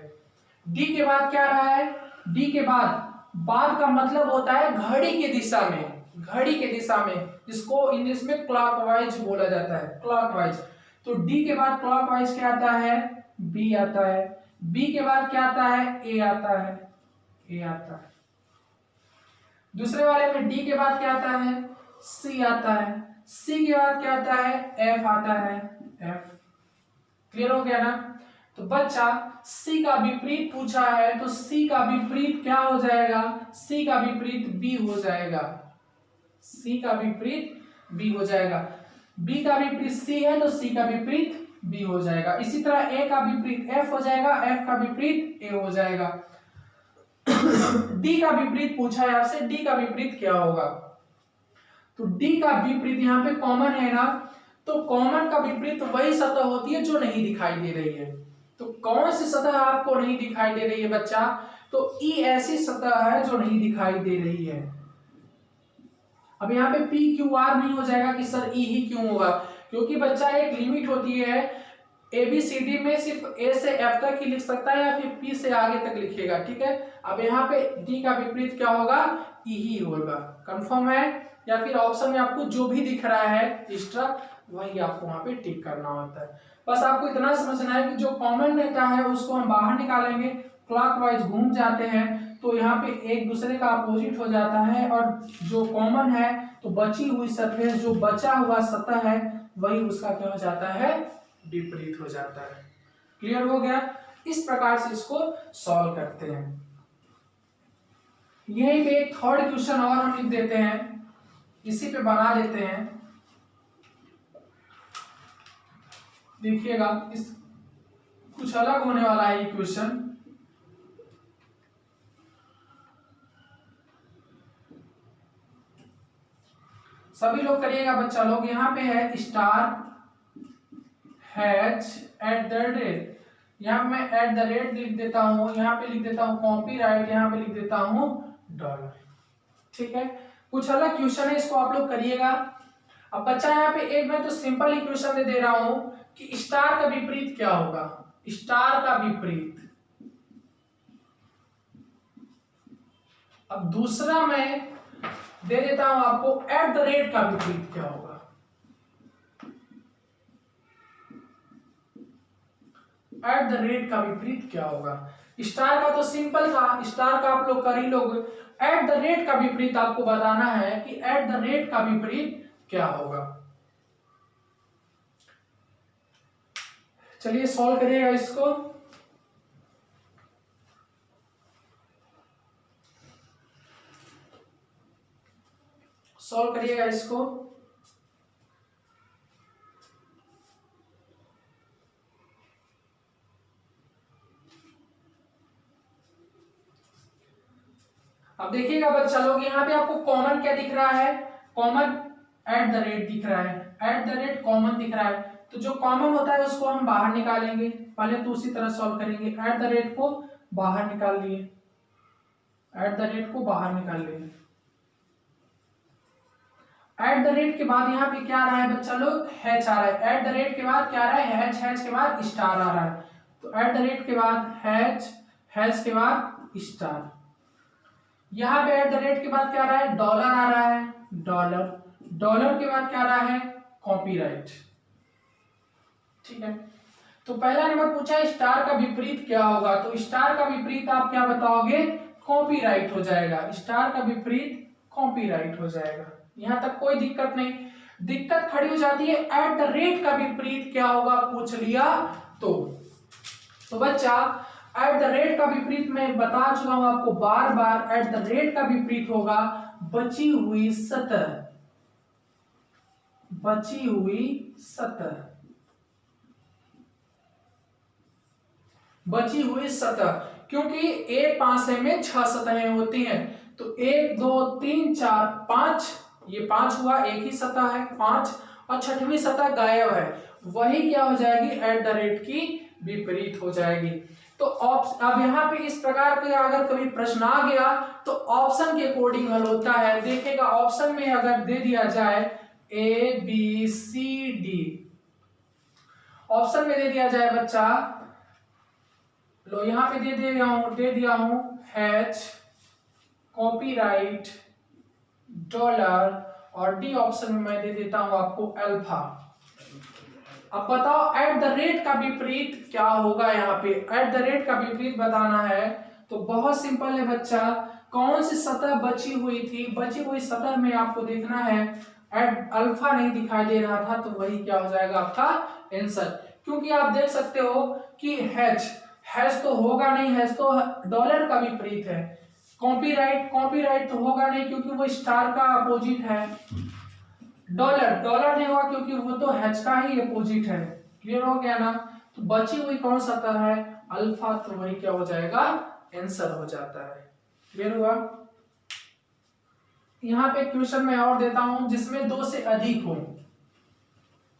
डी के बाद क्या रहा है, डी के बाद का मतलब होता है घड़ी की दिशा में, घड़ी के दिशा में, जिसको इंग्लिश में क्लॉकवाइज बोला जाता है, क्लॉकवाइज। तो डी के बाद क्लॉकवाइज क्या आता है, बी आता है। बी के बाद क्या आता है, ए आता है, ए आता है। दूसरे वाले में डी के बाद क्या आता है, सी आता है। सी के बाद क्या आता है, एफ आता है, एफ। क्लियर हो गया ना। तो बच्चा सी का विपरीत पूछा है तो सी का विपरीत क्या हो जाएगा, सी का विपरीत बी हो जाएगा, सी का विपरीत बी हो जाएगा। बी का विपरीत सी है तो सी का विपरीत बी हो जाएगा। इसी तरह ए का विपरीत एफ हो जाएगा, एफ का विपरीत ए हो जाएगा। डी का विपरीत पूछा है आपसे, डी का विपरीत क्या होगा, तो डी का विपरीत यहाँ पे कॉमन है ना, तो कॉमन का विपरीत वही सतह होती है जो नहीं दिखाई दे रही है। तो कौन सी सतह आपको नहीं दिखाई दे रही है बच्चा, तो ई ऐसी सतह है जो नहीं दिखाई दे रही है। अब यहाँ पे पी क्यू आर नहीं हो जाएगा कि सर ई ही क्यों होगा, क्योंकि बच्चा एक लिमिट होती है, ए बी सी डी में सिर्फ ए से एफ तक ही लिख सकता है या फिर पी से आगे तक लिखेगा। ठीक है, अब यहाँ पे डी का विपरीत क्या होगा, ई ही होगा। कंफर्म है, या फिर ऑप्शन में आपको जो भी दिख रहा है एक्स्ट्रा वही आपको वहां पे टिक करना होता है। बस आपको इतना समझना है कि जो कॉमन रहता है उसको हम बाहर निकालेंगे, क्लॉकवाइज घूम जाते हैं तो यहाँ पे एक दूसरे का अपोजिट हो जाता है, और जो कॉमन है तो बची हुई सरफेस, जो बचा हुआ सतह है वही उसका क्या हो जाता है, विपरीत हो जाता है। क्लियर हो गया। इस प्रकार से इसको सॉल्व करते हैं। यही पे एक थर्ड क्वेश्चन और हम लिख देते हैं, इसी पे बना देते हैं। देखिएगा इस कुछ अलग होने वाला है ये क्वेश्चन। सभी लोग करिएगा बच्चा लोग। यहाँ पे है star hatch at the rate, यहाँ मैं एट द रेट लिख देता हूँ, यहाँ पे लिख देता हूँ कॉपीराइट, यहाँ पे लिख देता हूँ डॉलर। ठीक है, कुछ अलग क्वेश्चन है, इसको आप लोग करिएगा। अब बच्चा यहाँ पे एक मैं तो सिंपल इक्वेशन दे रहा हूँ कि स्टार का विपरीत क्या होगा, स्टार का विपरीत। अब दूसरा मैं दे देता हूं आपको एट द रेट का विपरीत क्या होगा। एट द रेट का विपरीत क्या होगा, स्टार का तो सिंपल था, स्टार का आप लोग कर ही लोग। एट द रेट का विपरीत आपको बताना है कि एट द रेट का विपरीत क्या होगा। चलिए सॉल्व करिएगा इसको। सॉल्व करिएगा इसको। अब देखिएगा बच्चा लोग, यहाँ पे आपको कॉमन क्या दिख रहा है, कॉमन एट द रेट दिख रहा है, एट द रेट कॉमन दिख रहा है। तो जो कॉमन होता है उसको हम बाहर निकालेंगे, पहले तो उसी तरह सॉल्व करेंगे। एट द रेट को बाहर निकाल लिए, एट द रेट को बाहर निकाल लिए। एट द रेट के बाद यहाँ पे क्या आ रहा है बच्चा लोग, हैच आ रहा है। एट द रेट के बाद क्या आ रहा है, हैच, हैच के बाद स्टार आ रहा है। तो एट द रेट के बाद हैच, हैच के बाद स्टार। यहाँ पे एट द रेट के बाद क्या आ रहा है, डॉलर आ रहा है, डॉलर। डॉलर के बाद क्या आ रहा है, कॉपीराइट। ठीक है, तो पहला नंबर पूछा है स्टार का विपरीत क्या होगा, तो स्टार का विपरीत आप क्या बताओगे, कॉपीराइट हो जाएगा। स्टार का विपरीत कॉपीराइट हो जाएगा, यहां तक कोई दिक्कत नहीं। दिक्कत खड़ी हो जाती है एट द रेट का विपरीत क्या होगा पूछ लिया तो बच्चा एट द रेट का विपरीत मैं बता चुका हूं आपको बार बार। एट द रेट का विपरीत होगा बची हुई सतह, बची हुई सतह, बची हुई सतह। क्योंकि एक पासे में 6 सतहें होती हैं, तो 1 2 3 4 5, ये 5 हुआ, एक ही सतह है 5, और छठवीं सतह गायब है, वही क्या हो जाएगी, एट द रेट की विपरीत हो जाएगी। तो अब यहाँ पे इस प्रकार के अगर कभी प्रश्न आ गया तो ऑप्शन के अकॉर्डिंग हल होता है। देखिएगा ऑप्शन में अगर दे दिया जाए A B C D, option में दे दिया जाए बच्चा, लो यहाँ पे दे दिया हूं एच, कॉपीराइट, डॉलर, और डी ऑप्शन में मैं दे देता हूं आपको अल्फा। अब बताओ एट द रेट का विपरीत क्या होगा। यहाँ पे एट द रेट का विपरीत बताना है तो बहुत सिंपल है बच्चा, कौन सी सतह बची हुई थी, बची हुई सतह में आपको देखना है एट अल्फा नहीं दिखाई दे रहा था, तो वही क्या हो जाएगा आपका आंसर। क्योंकि आप देख सकते हो कि हैश तो होगा नहीं, हैश तो डॉलर का विपरीत है। कॉपीराइट तो होगा नहीं क्योंकि वो स्टार का अपोजिट है। डॉलर नहीं होगा क्योंकि वो तो हैच का ही अपोजिट है। क्लियर हो गया ना। तो बची हुई कौन सतह है, अल्फा, तो वही क्या हो जाएगा, आंसर हो जाता है। क्लियर हुआ। यहाँ पे क्वेश्चन मैं और देता हूं जिसमें 2 से अधिक हो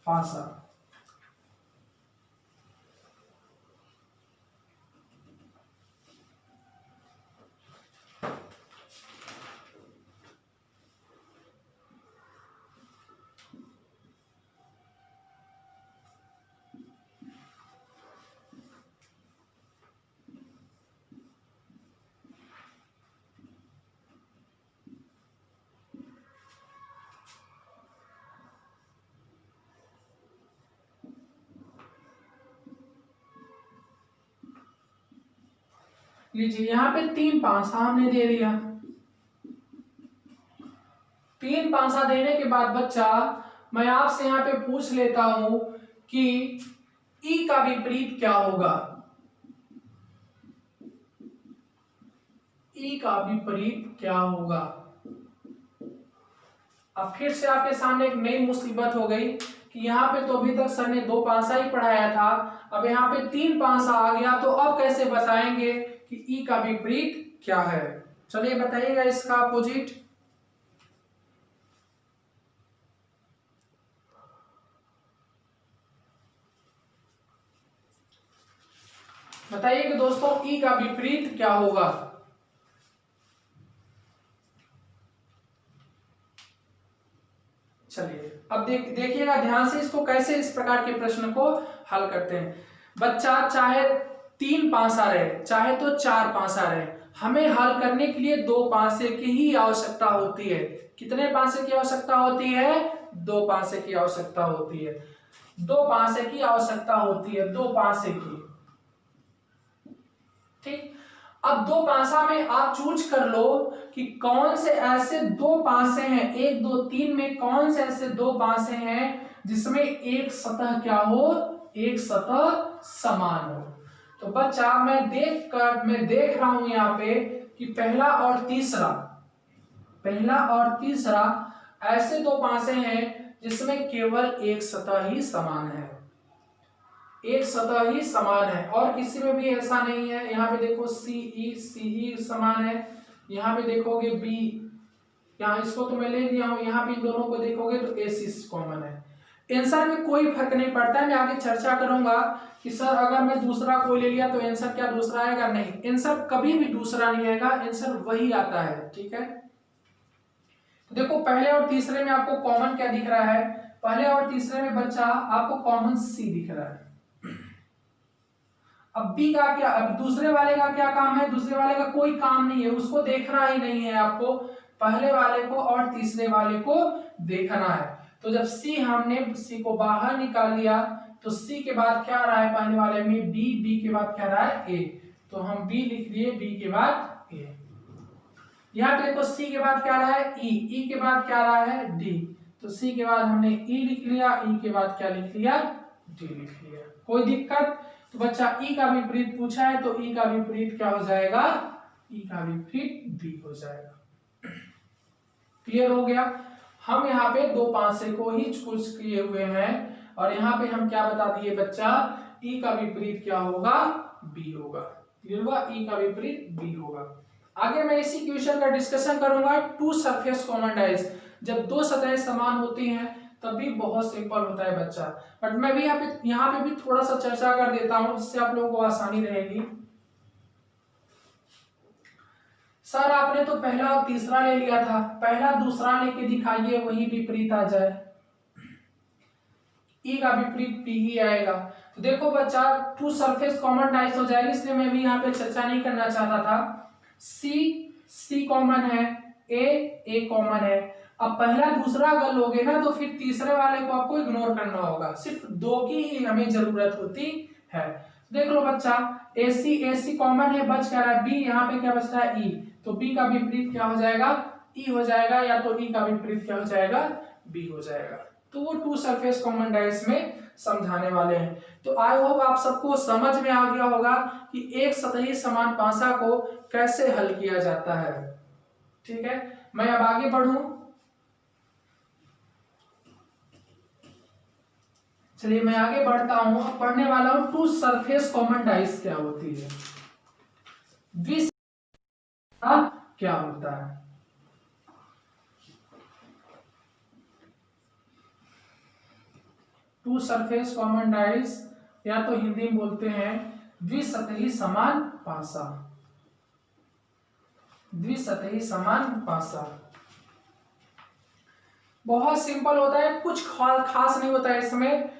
फासा। लीजिए यहाँ पे 3 पांसा हमने दे दिया। 3 पांसा देने के बाद बच्चा मैं आपसे यहाँ पे पूछ लेता हूं कि ई का विपरीत क्या होगा। ई का विपरीत क्या होगा। अब फिर से आपके सामने एक नई मुसीबत हो गई कि यहाँ पे तो अभी तक सर ने 2 पांसा ही पढ़ाया था, अब यहाँ पे 3 पांसा आ गया, तो अब कैसे बताएंगे कि ई का विपरीत क्या है। चलिए बताइएगा इसका अपोजिट। बताइए कि दोस्तों ई का विपरीत क्या होगा। चलिए अब देखिएगा ध्यान से इसको, कैसे इस प्रकार के प्रश्न को हल करते हैं। बच्चा चाहे 3 पांसा रहे चाहे तो 4 पांसा रहे, हमें हल करने के लिए 2 पांसे की ही आवश्यकता होती है। कितने पांसे की आवश्यकता होती है, 2 पांसे की आवश्यकता होती है। 2 पांसे की आवश्यकता होती है, 2 पांसे की। ठीक, अब 2 पांसा में आप चूज कर लो कि कौन से ऐसे 2 पांसे हैं, 1 2 3 में कौन से ऐसे 2 पांसे हैं जिसमें एक सतह क्या हो, एक सतह समान हो। तो बच्चा मैं देख रहा हूं यहाँ पे कि पहला और तीसरा ऐसे 2 पांसे हैं जिसमें केवल एक सतह ही समान है, एक सतह ही समान है, और किसी में भी ऐसा नहीं है। यहाँ पे देखो सी समान है, यहाँ पे देखोगे बी, यहाँ इसको तो मैं ले लिया हूँ, यहाँ पे इन दोनों को देखोगे तो ए सी कॉमन है। आंसर में कोई फर्क नहीं पड़ता है। मैं आगे चर्चा करूंगा कि सर अगर मैं दूसरा कोई ले लिया तो आंसर क्या दूसरा आएगा, नहीं, आंसर कभी भी दूसरा नहीं आएगा, आंसर वही आता है। ठीक है, तो देखो पहले और तीसरे में आपको कॉमन क्या दिख रहा है, पहले और तीसरे में बच्चा आपको कॉमन सी दिख रहा है। अब बी का क्या, अब दूसरे वाले का क्या काम है, दूसरे वाले का कोई काम नहीं है, उसको देखना ही नहीं है आपको, पहले वाले को और तीसरे वाले को देखना है। तो जब सी, हमने सी को बाहर निकाल लिया तो सी के बाद क्या आ रहा है, पहले वाले में बी, बी के बाद क्या रहा है, ए, तो हम बी लिख लिए, बी के बाद ए। यहाँ पे देखो सी के बाद क्या रहा है, ई, ई के बाद क्या रहा है, डी, तो सी के बाद हमने ई लिख लिया, ई के बाद क्या लिख लिया, डी लिख लिया। कोई दिक्कत। तो बच्चा ई का विपरीत पूछा है तो ई का विपरीत क्या हो जाएगा, ई का विपरीत बी हो जाएगा। क्लियर हो गया। हम यहाँ पे 2 पांसे को ही चूज किए हुए हैं और यहाँ पे हम क्या बता दिए बच्चा, ई का विपरीत क्या होगा, बी होगा। क्लियर हुआ, ई का विपरीत बी होगा। आगे मैं इसी क्वेश्चन का डिस्कशन करूंगा। 2 सरफेस कॉमन डाइज, जब 2 सतहें समान होती हैं तब भी बहुत सिंपल होता है बच्चा। बट मैं भी यहाँ पे भी थोड़ा सा चर्चा कर देता हूँ जिससे आप लोगों को आसानी रहेगी। सर आपने तो पहला और तीसरा ले लिया था, पहला दूसरा लेके दिखाइए वही विपरीत आ जाए। ई का विपरीत पी ही आएगा। तो देखो बच्चा, टू सरफेस कॉमन डाइस हो जाएगी, इसलिए मैं भी यहाँ पे चर्चा नहीं करना चाहता था। सी कॉमन है, ए कॉमन है। अब पहला दूसरा अगर लोगे ना तो फिर तीसरे वाले को आपको इग्नोर करना होगा, सिर्फ दो की ही हमें जरूरत होती है। देख लो बच्चा, एसी कॉमन है, बच क्या रहा है बी, यहाँ पे क्या बच रहा है ई, तो बी का विपरीत क्या हो जाएगा, ई हो जाएगा, या तो ई का विपरीत क्या हो जाएगा, बी हो जाएगा। तो वो टू सरफेस कॉमन डाइस में समझाने वाले हैं। तो आई होप आप सबको समझ में आ गया होगा कि एक सतही समान पासा को कैसे हल किया जाता है। ठीक है, मैं अब आगे बढ़ूं। चलिए मैं आगे बढ़ता हूं, पढ़ने वाला हूं टू सरफेस कॉमन डाइस क्या होती है, क्या होता है। टू सरफेस कॉमन डाइस, या तो हिंदी में बोलते हैं द्विसतही समान पासा। द्विसतही समान पासा बहुत सिंपल होता है, कुछ खास नहीं होता है इसमें।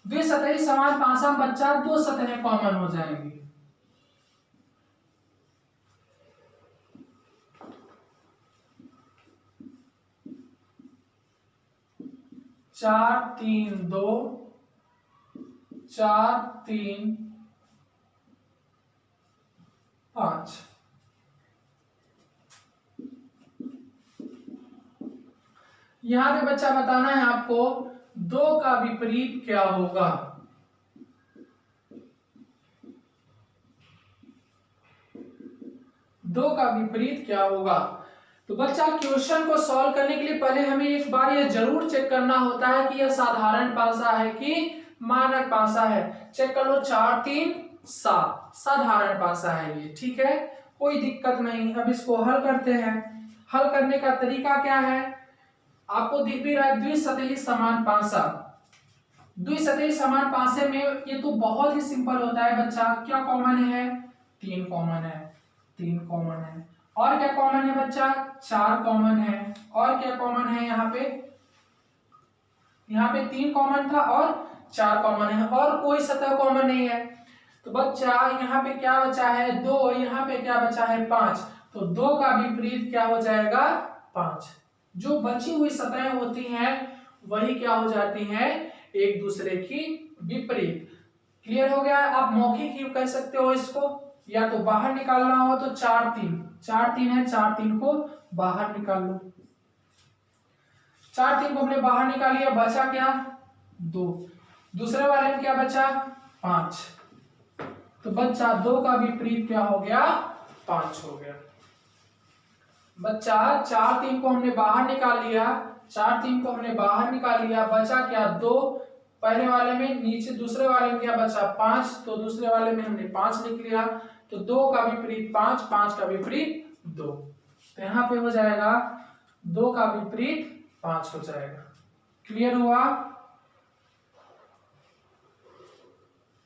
द्विसतही समान पासा में बच्चा दो सतहें कॉमन हो जाएंगी। चार तीन दो, 4 3 5। यहां पे बच्चा बताना है आपको दो का विपरीत क्या होगा। दो का विपरीत क्या होगा। तो बच्चा क्वेश्चन को सॉल्व करने के लिए पहले हमें एक बार यह जरूर चेक करना होता है कि यह साधारण पासा है कि मानक पासा है। चेक कर लो, 4 3 7 साधारण पासा है ये, ठीक है, कोई दिक्कत नहीं। अब इसको हल करते हैं। हल करने का तरीका क्या है, आपको दिख भी रहा है द्विसतही समान पासा। द्विसतही समान पासे में ये तो बहुत ही सिंपल होता है बच्चा। क्या कॉमन है, 3 कॉमन है, 3 कॉमन है। और क्या कॉमन है बच्चा, 4 कॉमन है। और क्या कॉमन है, यहाँ पे 3 कॉमन था और 4 कॉमन है, और कोई सतह कॉमन नहीं है। तो बच्चा यहाँ पे क्या बचा है, 2, यहाँ पे क्या बचा है, 5। तो 2 का विपरीत क्या हो जाएगा, 5। जो बची हुई सतहें होती हैं वही क्या हो जाती हैं, एक दूसरे की विपरीत। क्लियर हो गया। आप मौखिक ही कह सकते हो इसको, या तो बाहर निकालना हो तो 4 3 है, 4 3 को बाहर निकाल लो। 4 3 को हमने बाहर निकाल लिया, बचा क्या, 2। दूसरे वाले में क्या बचा, 5। तो बच्चा 2 का विपरीत क्या हो गया, 5 हो गया। बच्चा 4 3 को हमने बाहर निकाल लिया, 4 3 को हमने बाहर निकाल लिया, बचा क्या, 2। पहले वाले में नीचे, दूसरे वाले में क्या बचा, 5। तो दूसरे वाले में हमने 5 लिख लिया। तो 2 का विपरीत 5, 5 का विपरीत 2। तो यहाँ पे हो जाएगा 2 का विपरीत 5 हो जाएगा। क्लियर हुआ।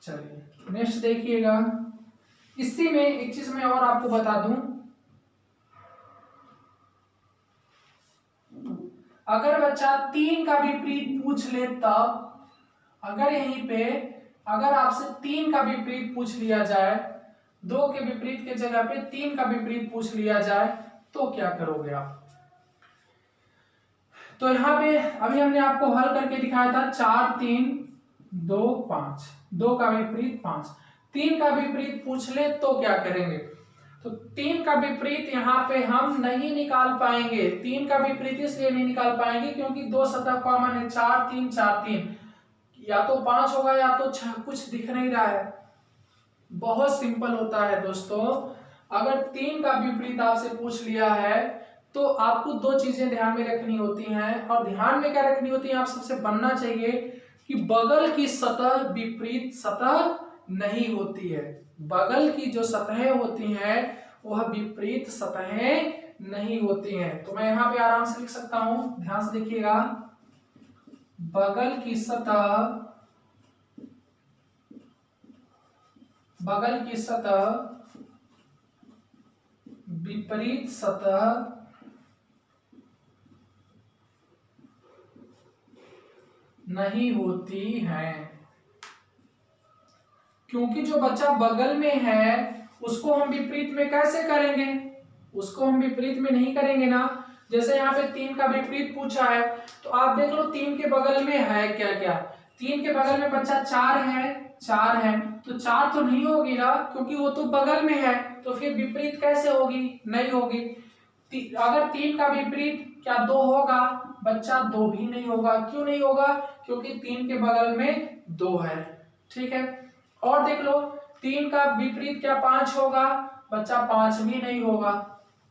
चलिए नेक्स्ट देखिएगा। इसी में एक चीज मैं और आपको बता दूं, अगर बच्चा 3 का विपरीत पूछ ले तब, अगर यहीं पे अगर आपसे 3 का विपरीत पूछ लिया जाए, 2 के विपरीत के जगह पे 3 का विपरीत पूछ लिया जाए, तो क्या करोगे आप। तो यहाँ पे अभी हमने आपको हल करके दिखाया था, 4 3 2 5, 2 का विपरीत 5। 3 का विपरीत पूछ ले तो क्या करेंगे। तो 3 का विपरीत यहाँ पे हम नहीं निकाल पाएंगे। 3 का विपरीत इसलिए नहीं निकाल पाएंगे क्योंकि 2 सतह कॉमन है, 4 3 4 3, या तो 5 होगा या तो 6, कुछ दिख नहीं रहा है। बहुत सिंपल होता है दोस्तों। अगर 3 का विपरीत आपसे पूछ लिया है तो आपको 2 चीजें ध्यान में रखनी होती हैं, और ध्यान में क्या रखनी होती है, आप सबसे बनना चाहिए कि बगल की सतह विपरीत सतह नहीं होती है। बगल की जो सतहें होती हैं वह विपरीत सतहें नहीं होती हैं। तो मैं यहाँ पे आराम से लिख सकता हूं, ध्यान से देखिएगा। बगल की सतह विपरीत सतह नहीं होती है। क्योंकि जो बच्चा बगल में है उसको हम विपरीत में कैसे करेंगे, उसको हम विपरीत में नहीं करेंगे ना। जैसे यहाँ पे 3 का विपरीत पूछा है तो आप देख लो 3 के बगल में है क्या क्या। 3 के बगल में बच्चा 4 है, 4 है तो 4 तो नहीं होगी ना, क्योंकि वो तो बगल में है। तो फिर विपरीत कैसे होगी, नहीं होगी। अगर 3 का विपरीत क्या 2 होगा, बच्चा 2 भी नहीं होगा। क्यों नहीं होगा, क्योंकि 3 के बगल में 2 है। ठीक है, और देख लो 3 का विपरीत क्या 5 होगा, बच्चा 5 भी नहीं होगा।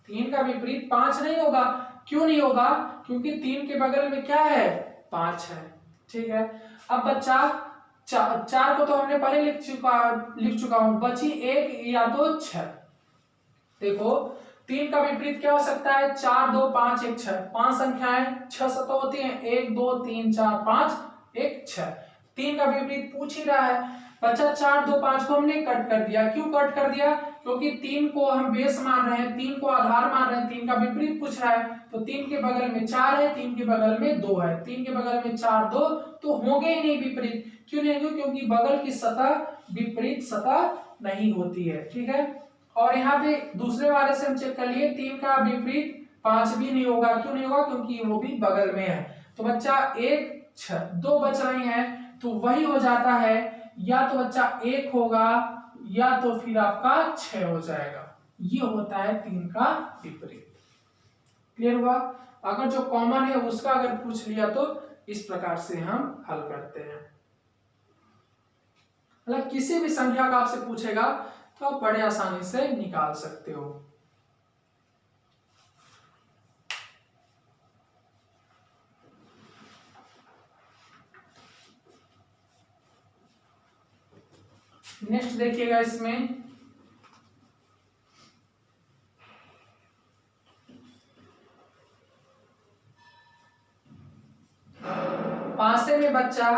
3 का विपरीत 5 नहीं होगा। क्यों नहीं होगा, क्योंकि 3 के बगल में क्या है 5 है। ठीक है, अब बच्चा 4 को तो हमने पहले लिख चुका हूं, बची 1 या 2 6। देखो 3 का विपरीत क्या हो सकता है, 4 2 5 1 6। 5 संख्याएं 6 सतह होती हैं, 1 2 3 4 5 1 6। 3 का विपरीत पूछ ही रहा है। बच्चा 4 2 5 को हमने कट कर दिया। क्यों कट कर दिया, क्योंकि 3 को हम बेस मान रहे हैं, 3 को आधार मान रहे हैं। 3 का विपरीत पूछ रहा है तो 3 के बगल में 4 है, 3 के बगल में 2 है। 3 के बगल में 4 2 तो होंगे ही नहीं विपरीत। क्यों नहीं होंगे, क्योंकि बगल की सतह विपरीत सतह नहीं होती है। ठीक है, और यहाँ पे दूसरे वाले से हम चेक कर लिए, 3 का विपरीत 5 भी नहीं होगा। क्यों नहीं होगा, क्योंकि वो भी बगल में है। तो बच्चा 1 6 2 बच रहे हैं तो वही हो जाता है, या तो बच्चा 1 होगा या तो फिर आपका 6 हो जाएगा। ये होता है 3 का विपरीत। क्लियर हुआ। अगर जो कॉमन है उसका अगर पूछ लिया तो इस प्रकार से हम हल करते हैं। मतलब किसी भी संख्या का आपसे पूछेगा तो आप बड़े आसानी से निकाल सकते हो। नेक्स्ट देखिएगा, इसमें पासे में बच्चा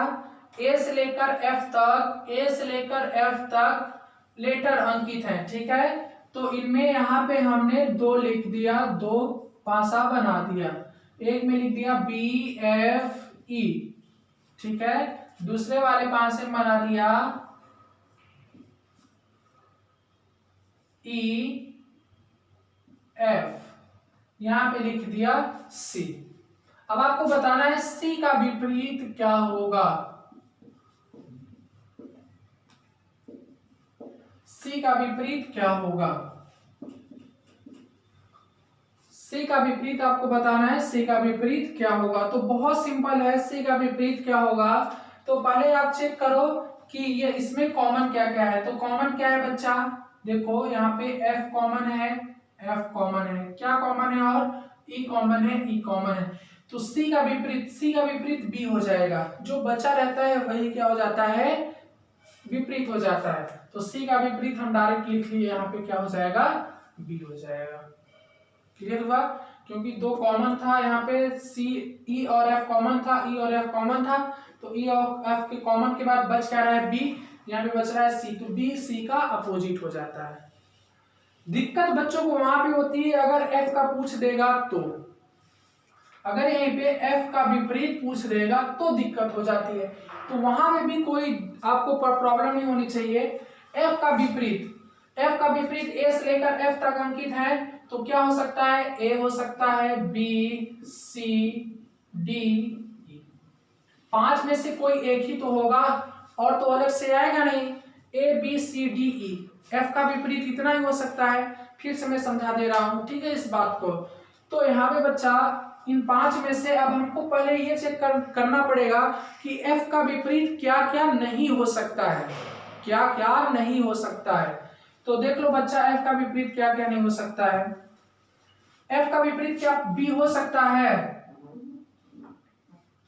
ए से लेकर एफ तक लेटर अंकित है। ठीक है, तो इनमें यहाँ पे हमने 2 लिख दिया, 2 पासा बना दिया। एक में लिख दिया BFE। ठीक है, दूसरे वाले पासे में बना दिया EF, यहाँ पे लिख दिया C। अब आपको बताना है C का विपरीत क्या होगा। C का विपरीत क्या होगा, C का विपरीत आपको बताना है। C का विपरीत क्या होगा, तो बहुत सिंपल है। C का विपरीत क्या होगा, तो पहले आप चेक करो कि ये इसमें कॉमन क्या क्या है। तो कॉमन क्या है बच्चा, देखो यहाँ पे F कॉमन है, F कॉमन है, क्या कॉमन है, और E कॉमन है, E कॉमन है। तो C का विपरीत B हो जाएगा। जो बचा रहता है वही क्या हो जाता है, विपरीत हो जाता है। तो C का विपरीत हम डायरेक्ट लिख लिए, यहाँ पे क्या हो जाएगा, B हो जाएगा। क्लियर हुआ, क्योंकि 2 कॉमन था यहाँ पे, E और F कॉमन था, E और F कॉमन था। तो E और F के कॉमन के बाद बच क्या रहा है, B। यहाँ पे बच रहा है C, तो B C का अपोजिट हो जाता है। दिक्कत बच्चों को वहां पे होती है अगर F का पूछ देगा तो, अगर यहीं पे F का विपरीत पूछ देगा तो दिक्कत हो जाती है। तो वहां में भी कोई आपको प्रॉब्लम नहीं होनी चाहिए। F का विपरीत A से लेकर F तक अंकित है, तो क्या हो सकता है, A हो सकता है, B C D E। 5 में से कोई एक ही तो होगा, और तो अलग से आएगा नहीं। A B C D E, F का विपरीत इतना ही हो सकता है। फिर से मैं समझा दे रहा हूं, ठीक है, इस बात को। तो यहाँ पे बच्चा इन 5 में से अब हमको पहले ये चेक करना पड़ेगा कि F का विपरीत क्या क्या नहीं हो सकता है, क्या क्या नहीं हो सकता है। तो देख लो बच्चा, F का विपरीत क्या क्या नहीं हो सकता है। F का विपरीत क्या B हो सकता है,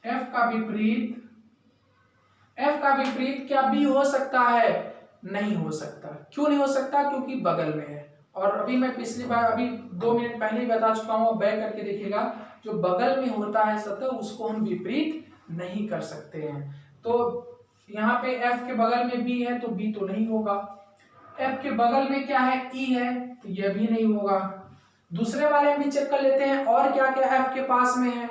F का विपरीत क्या B हो सकता है, नहीं हो सकता। क्यों नहीं हो सकता, क्योंकि बगल में है। और अभी मैं पिछली बार अभी 2 मिनट पहले ही बता चुका हूं, बैक करके देखिएगा। जो बगल में होता है सतह उसको हम विपरीत नहीं कर सकते हैं। तो यहाँ पे F के बगल में B है तो B तो नहीं होगा। F के बगल में क्या है, E है, तो यह भी नहीं होगा। दूसरे वाले में चेक कर लेते हैं और क्या क्या F के पास में है।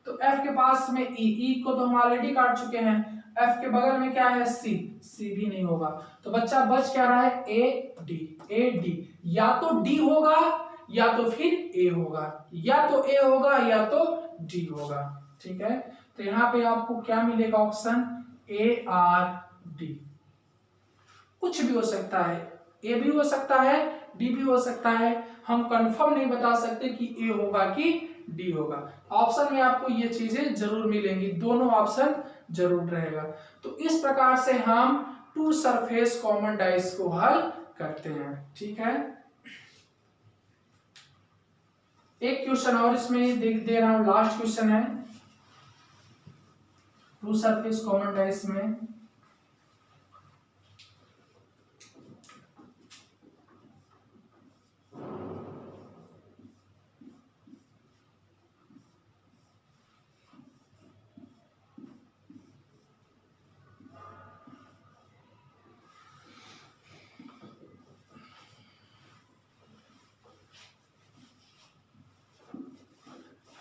तो F के पास में E को तो हम ऑलरेडी काट चुके हैं। F के बगल में क्या है, C भी नहीं होगा। तो बच्चा बच क्या रहा है, A D। या तो D होगा या तो फिर A होगा, या तो A होगा या तो D होगा। ठीक है, तो यहाँ पे आपको क्या मिलेगा, ऑप्शन ARD। कुछ भी हो सकता है, A भी हो सकता है, D भी हो सकता है, हम कंफर्म नहीं बता सकते कि A होगा कि D होगा। ऑप्शन में आपको ये चीजें जरूर मिलेंगी, दोनों ऑप्शन जरूर रहेगा। तो इस प्रकार से हम टू सरफेस कॉमन डाइस को हल करते हैं। ठीक है, एक क्वेश्चन और इसमें दे रहा हूं, लास्ट क्वेश्चन है टू सरफेस कॉमन डाइस में।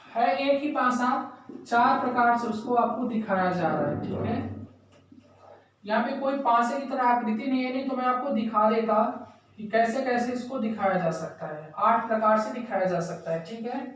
है एक ही पासा, चार प्रकार से उसको आपको दिखाया जा रहा है। ठीक है, यहाँ पे कोई पासे की तरह आकृति नहीं है, नहीं तो मैं आपको दिखा देता कि कैसे कैसे इसको दिखाया जा सकता है। 8 प्रकार से दिखाया जा सकता है। ठीक है,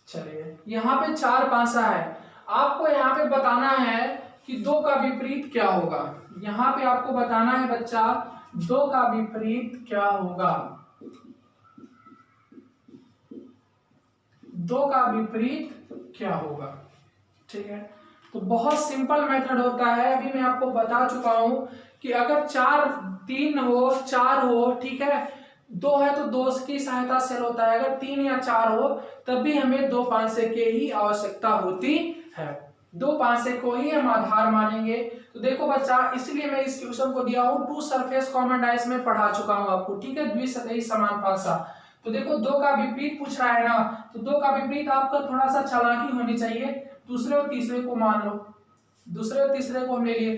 चलिए यहाँ पे 4 पासा है, आपको यहाँ पे बताना है कि 2 का विपरीत क्या होगा। यहाँ पे आपको बताना है बच्चा 2 का विपरीत क्या होगा। 2 का विपरीत क्या होगा। ठीक है, तो बहुत सिंपल मेथड होता है, अभी मैं आपको बता चुका हूं कि अगर 4 3 हो 4 हो, ठीक है, 2 है तो 2 की सहायता से होता है। अगर 3 या 4 हो तब भी हमें 2 पासे के ही आवश्यकता होती है। 2 पासे को ही हम आधार मानेंगे। तो देखो बच्चा, इसलिए मैं इस क्वेश्चन को दिया हूं टू सरफेस कॉमन डाइस में पढ़ा चुका हूं आपको। ठीक है, द्विसतही समान पासा। तो देखो 2 का विपरीत पूछ रहा है ना, तो 2 का विपरीत आपका थोड़ा सा चालाकी होनी चाहिए। दूसरे और तीसरे को मान लो, दूसरे और तीसरे को हम ले लिए,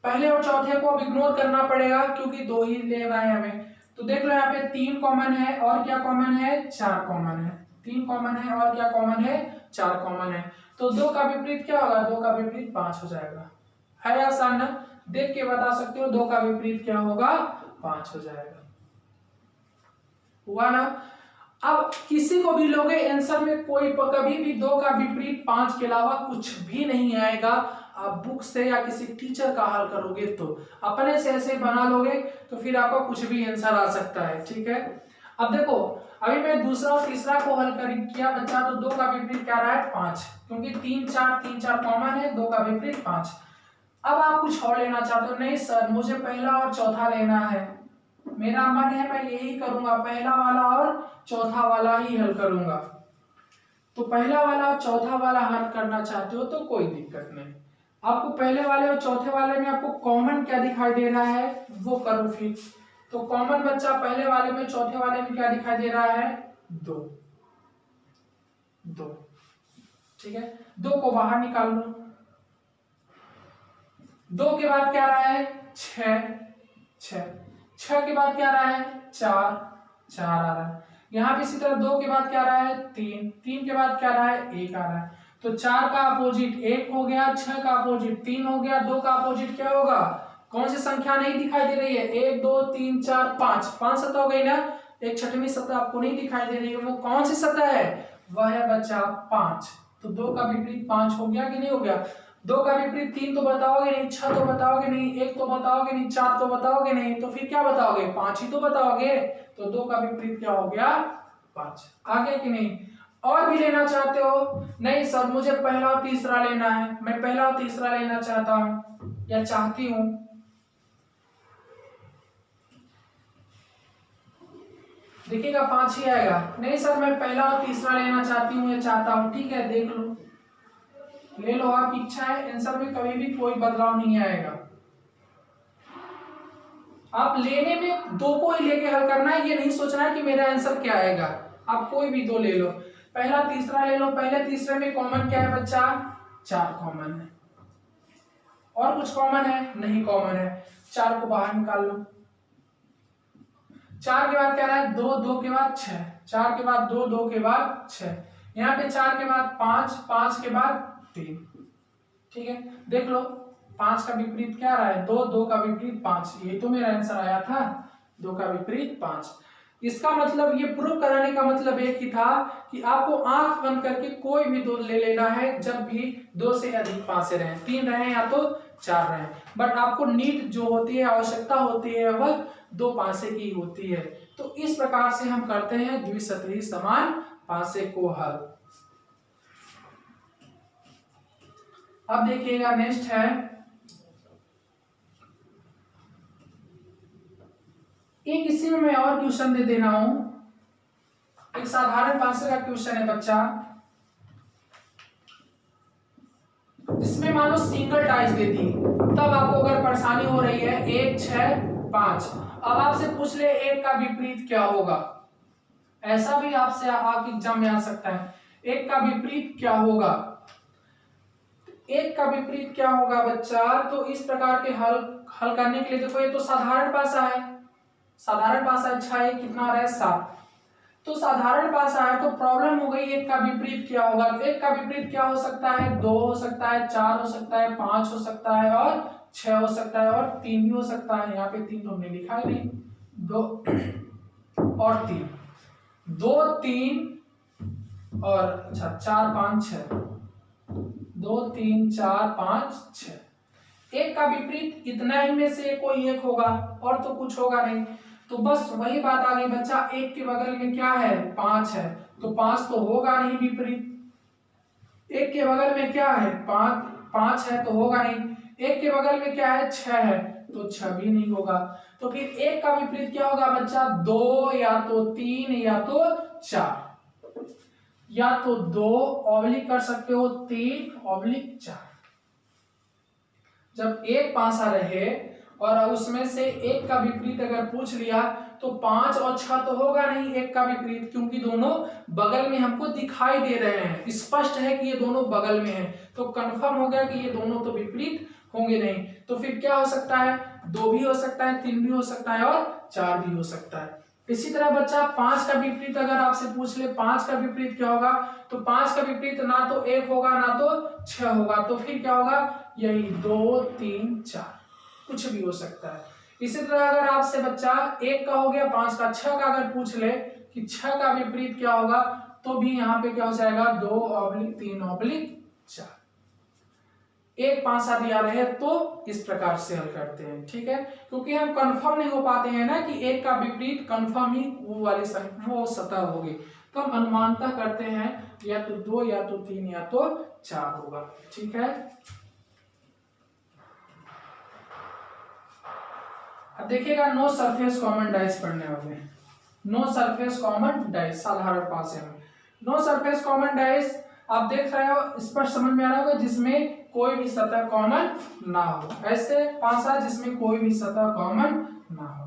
पहले और चौथे को अब इग्नोर करना पड़ेगा क्योंकि 2 ही लेना है हमें। तो देख लो यहाँ पे 3 कॉमन है और क्या कॉमन है, 4 कॉमन है। 3 कॉमन है और क्या कॉमन है, 4 कॉमन है। तो 2 का विपरीत क्या होगा, 2 का विपरीत 5 हो जाएगा। है आसान ना, देख के बता सकते हो 2 का विपरीत क्या होगा, 5 हो जाएगा। हुआ ना। अब किसी को भी लोगे आंसर में कोई कभी भी 2 का विपरीत 5 के अलावा कुछ भी नहीं आएगा। आप बुक से या किसी टीचर का हल करोगे तो अपने से ऐसे बना लोगे तो फिर आपका कुछ भी आंसर आ सकता है। ठीक है, अब देखो अभी मैं दूसरा और तीसरा को हल कर किया बच्चा, तो 2 का विपरीत क्या रहा है, 5, क्योंकि 3 4 कॉमन है, 2 का विपरीत 5। अब आप कुछ और लेना चाहते हो, नहीं सर मुझे पहला और चौथा लेना है, मेरा मन है मैं यही करूंगा, पहला वाला और चौथा वाला ही हल करूंगा। तो पहला वाला और चौथा वाला हल करना चाहते हो तो कोई दिक्कत नहीं, आपको पहले वाले और चौथे वाले में आपको कॉमन क्या दिखाई दे रहा है वो करो फिर। तो कॉमन बच्चा पहले वाले में चौथे वाले में क्या दिखाई दे रहा है, 2। ठीक है, 2 को बाहर निकाल लो। 2 के बाद क्या रहा है, 6 के बाद क्या रहा है, 4 आ रहा है। यहाँ पे इसी तरह 2 के बाद क्या रहा है, 3 के बाद क्या रहा है, 1 आ रहा है। तो 4 का अपोजिट 1 हो गया, 6 का अपोजिट 3 हो गया, 2 का अपोजिट क्या होगा, कौन सी संख्या नहीं दिखाई दे रही है, 1 2 3 4 5, 5 सतह हो गई ना। एक छठवीं सतह आपको नहीं दिखाई दे रही है, वो कौन सी सतह है, वह है बच्चा 5। तो 2 का विपरीत 5 हो गया कि नहीं हो गया। 2 का विपरीत 3 तो बताओगे नहीं, 6 तो बताओगे नहीं, 1 तो बताओगे नहीं, 4 तो बताओगे नहीं, तो फिर क्या बताओगे, 5 ही तो बताओगे। तो 2 का विपरीत क्या हो गया, 5। आगे कि नहीं, और भी लेना चाहते हो, नहीं सर मुझे पहला और तीसरा लेना है, मैं पहला और तीसरा लेना चाहता हूं या चाहती हूं। देखिएगा 5 ही आएगा। नहीं सर मैं पहला और तीसरा लेना चाहती हूँ या चाहता हूँ, ठीक है देख लो, ले लो, आपकी इच्छा है। आंसर में कभी भी कोई बदलाव नहीं आएगा। आप लेने में दो को ही लेके हल करना है, ये नहीं सोचना है कि मेरा आंसर क्या आएगा। आप कोई भी दो ले लो, पहला तीसरा ले लो। पहले तीसरे में कॉमन क्या है बच्चा? 4 कॉमन है। और कुछ कॉमन है? नहीं कॉमन है। 4 को बाहर निकाल लो। 4 के बाद क्या है? 2, 2 के बाद 6, 4 के बाद 2, 2 के बाद 6, यहाँ पे 4 के बाद 5, 5 के बाद 3, ठीक है। देख लो 5 का विपरीत क्या रहा है? 2, 2 का विपरीत 5, ये तो मेरा आंसर आया था, 2 का विपरीत 5। इसका मतलब ये प्रूव कराने का मतलब एक ही था कि आपको आंख बंद करके कोई भी दो ले लेना है जब भी 2 से अधिक पासे रहे, 3 रहे या तो 4 रहे। बट आपको नीड जो होती है, आवश्यकता होती है, वह 2 पासे की होती है। तो इस प्रकार से हम करते हैं द्विसतही समान पासे को हल। अब देखिएगा नेक्स्ट है, एक इसी में मैं और क्वेश्चन दे दे रहा हूं। एक साधारण पासे का क्वेश्चन है बच्चा, इसमें मान लो सिंगल डाइस दे दी, तब आपको अगर परेशानी हो रही है 1, 6, 5। अब आपसे पूछ ले 1 का विपरीत क्या होगा, ऐसा भी आपसे आपके एग्जाम में आ सकता है। 1 का विपरीत क्या होगा? 1 का विपरीत क्या होगा बच्चा? तो इस प्रकार के हल करने के लिए देखो, ये तो साधारण पासा है, साधारण पासा। अच्छा ये कितना आ रहा है? 7। तो साधारण पासा है तो प्रॉब्लम हो गई 1 का विपरीत क्या होगा। 1 का विपरीत क्या हो सकता है? 2 हो सकता है, 4 हो सकता है, 5 हो सकता है और 6 हो सकता है और 3 भी हो सकता है। यहाँ पे 3 तो हमने लिखा ही नहीं, 2 और 3, 2, 3 और अच्छा 4, 5, 6, 2, 3, 4, 5, 6। 1 का विपरीत इतना ही में से कोई एक होगा और तो कुछ होगा नहीं। तो बस वही बात आ गई बच्चा, 1 के बगल में क्या है? 5 है, तो 5 तो होगा नहीं विपरीत। 1 के बगल में क्या है? 5 है तो होगा नहीं। 1 के बगल में क्या है? 6 है, तो 6 भी नहीं होगा। तो फिर 1 का विपरीत क्या होगा बच्चा? 2 या तो 3 या तो 4, या तो 2 ऑब्लिक कर सकते हो, 3 ऑब्लिक 4। जब एक पासा रहे और उसमें से 1 का विपरीत अगर पूछ लिया तो 5 और 6 तो होगा नहीं 1 का विपरीत, क्योंकि दोनों बगल में हमको दिखाई दे रहे हैं, स्पष्ट है कि ये दोनों बगल में हैं। तो कंफर्म हो गया कि ये दोनों तो विपरीत होंगे नहीं। तो फिर क्या हो सकता है? 2 भी हो सकता है, 3 भी हो सकता है और 4 भी हो सकता है। इसी तरह बच्चा 5 का विपरीत अगर आपसे पूछ ले, 5 का विपरीत क्या होगा? तो 5 का विपरीत ना तो 1 होगा ना तो 6 होगा, तो फिर क्या होगा? यही 2, 3, 4 कुछ भी हो सकता है। इसी तरह अगर आपसे बच्चा 1 का हो गया, 5 का, 6 का अगर पूछ ले कि 6 का विपरीत क्या होगा, तो भी यहाँ पे क्या हो जाएगा? 2 ऑब्लिक 3 ऑब्लिक 4। एक पासा दिया रहे तो इस प्रकार से हल करते हैं, ठीक है। क्योंकि हम कंफर्म नहीं हो पाते हैं ना कि 1 का विपरीत कंफर्म ही वो वाली संख्या वो सतह होगी, तो हम अनुमानतः करते हैं या तो 2 या तो 3 या तो 4 होगा, ठीक है। अब देखिएगा नो सरफेस कॉमन डाइस पढ़ने वाले हैं। नो सरफेस कॉमन डाइस साधारण पासे में। नो सरफेस कॉमन डाइस आप देख रहे हो, स्पष्ट समझ में आ रहा होगा, जिसमें कोई भी सतह कॉमन ना हो। ऐसे पासा जिसमें कोई भी सतह कॉमन ना हो।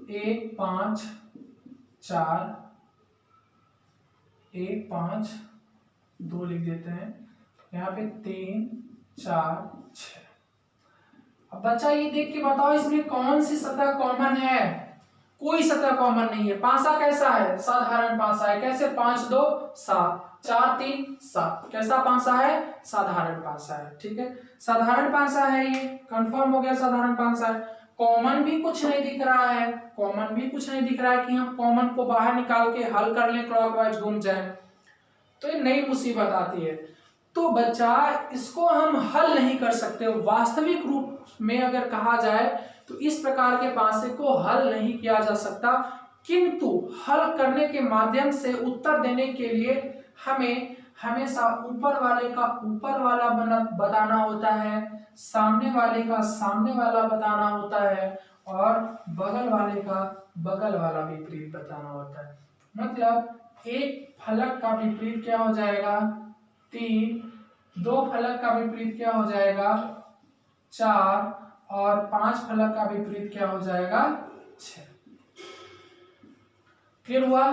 एक 5 4 1 5 2 लिख देते हैं, यहाँ पे 3 4 6। अब बच्चा ये देख के बताओ इसमें कौन सी सतह कॉमन है? कोई सतह कॉमन नहीं है। पासा कैसा है? साधारण पासा है। कैसे? 5 2 7 4 3 7। कैसा पासा है? साधारण पासा है, ठीक है। साधारण पासा है, ये कंफर्म हो गया साधारण पासा है। कॉमन भी कुछ नहीं दिख रहा है, कॉमन भी कुछ नहीं दिख रहा है कि हम कॉमन को बाहर निकाल के हल कर लें, क्लॉकवाइज घूम जाए, तो ये नई मुसीबत आती है। तो बच्चा इसको हम हल नहीं कर सकते। वास्तविक रूप में अगर कहा जाए तो इस प्रकार के पासे को हल नहीं किया जा सकता, किंतु हल करने के माध्यम से उत्तर देने के लिए हमें हमेशा ऊपर वाले का ऊपर वाला बताना होता है, सामने वाले का सामने वाला बताना होता है और बगल वाले का बगल वाला विपरीत बताना होता है। मतलब एक फलक का विपरीत क्या हो जाएगा 3, 2 फलक का विपरीत क्या हो जाएगा 4 और 5 फलक का विपरीत क्या हो जाएगा 6। क्लियर हुआ।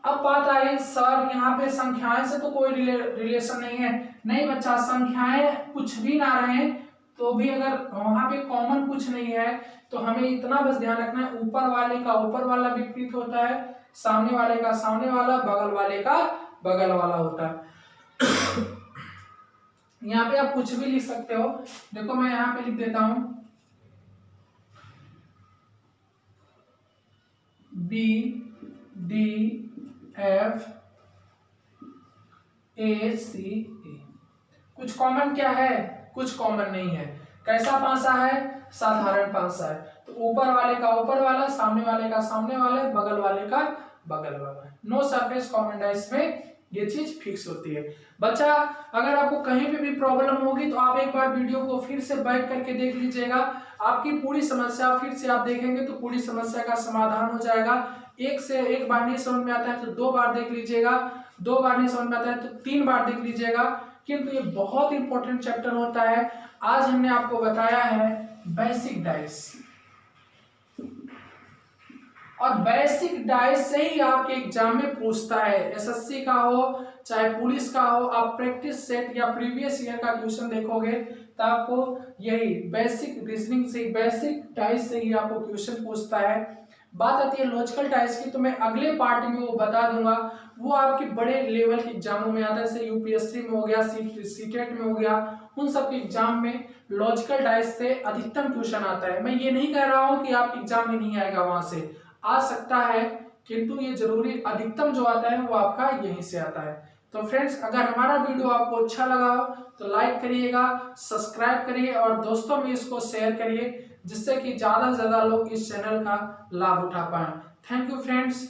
अब बात आई सर यहाँ पे संख्याएं से तो कोई रिलेशन नहीं है। नहीं बच्चा, संख्याएं कुछ भी ना रहे तो भी अगर वहां पे कॉमन कुछ नहीं है तो हमें इतना बस ध्यान रखना है, ऊपर वाले का ऊपर वाला विपरीत होता है, सामने वाले का सामने वाला, बगल वाले का बगल वाला होता है। यहाँ पे आप कुछ भी लिख सकते हो। देखो मैं यहाँ पे लिख देता हूं बी डी एफ ए सी ए। कुछ कॉमन क्या है, कुछ कॉमन नहीं है। कैसा पासा है, साधारण पासा है। तो ऊपर वाले का ऊपर वाला, सामने वाले का सामने वाला, बगल वाले का बगल वाला। नो सरफेस कॉमन डाइस में ये चीज फिक्स होती है। बच्चा अगर आपको कहीं पे भी प्रॉब्लम होगी तो आप एक बार वीडियो को फिर से बैक करके देख लीजिएगा। आपकी पूरी समस्या फिर से आप देखेंगे तो पूरी समस्या का समाधान हो जाएगा। एक बार नहीं समझ में आता है तो 2 बार देख लीजिएगा, 2 बार नहीं समझ में आता है तो 3 बार देख लीजिएगा। किंतु ये बहुत इंपॉर्टेंट चैप्टर होता है। आज हमने आपको बताया है बेसिक डाइस, और बेसिक डाइस से ही आपके एग्जाम में पूछता है। एसएससी का हो चाहे पुलिस का हो, आप प्रैक्टिस सेट या प्रीवियस ईयर का क्वेश्चन देखोगे तो आपको यही बेसिक रीजनिंग से, बेसिक डाइस से ही आपको क्वेश्चन पूछता है। बात आती है लॉजिकल डाइस की, तो मैं अगले पार्ट में वो बता दूंगा। वो आपके बड़े लेवल के एग्जामों में आता है, जैसे यूपीएससी में हो गया, सीटेट में हो गया, उन सब के एग्जाम में लॉजिकल डाइस से अधिकतम क्वेश्चन आता है। मैं ये नहीं कह रहा हूँ कि आपके एग्जाम में नहीं आएगा, वहां से आ सकता है, किंतु ये जरूरी अधिकतम जो आता है वो आपका यहीं से आता है। तो फ्रेंड्स, अगर हमारा वीडियो आपको अच्छा लगा हो तो लाइक करिएगा, सब्सक्राइब करिए और दोस्तों में इसको शेयर करिए, जिससे कि ज्यादा से ज्यादा लोग इस चैनल का लाभ उठा पाए। Thank you friends.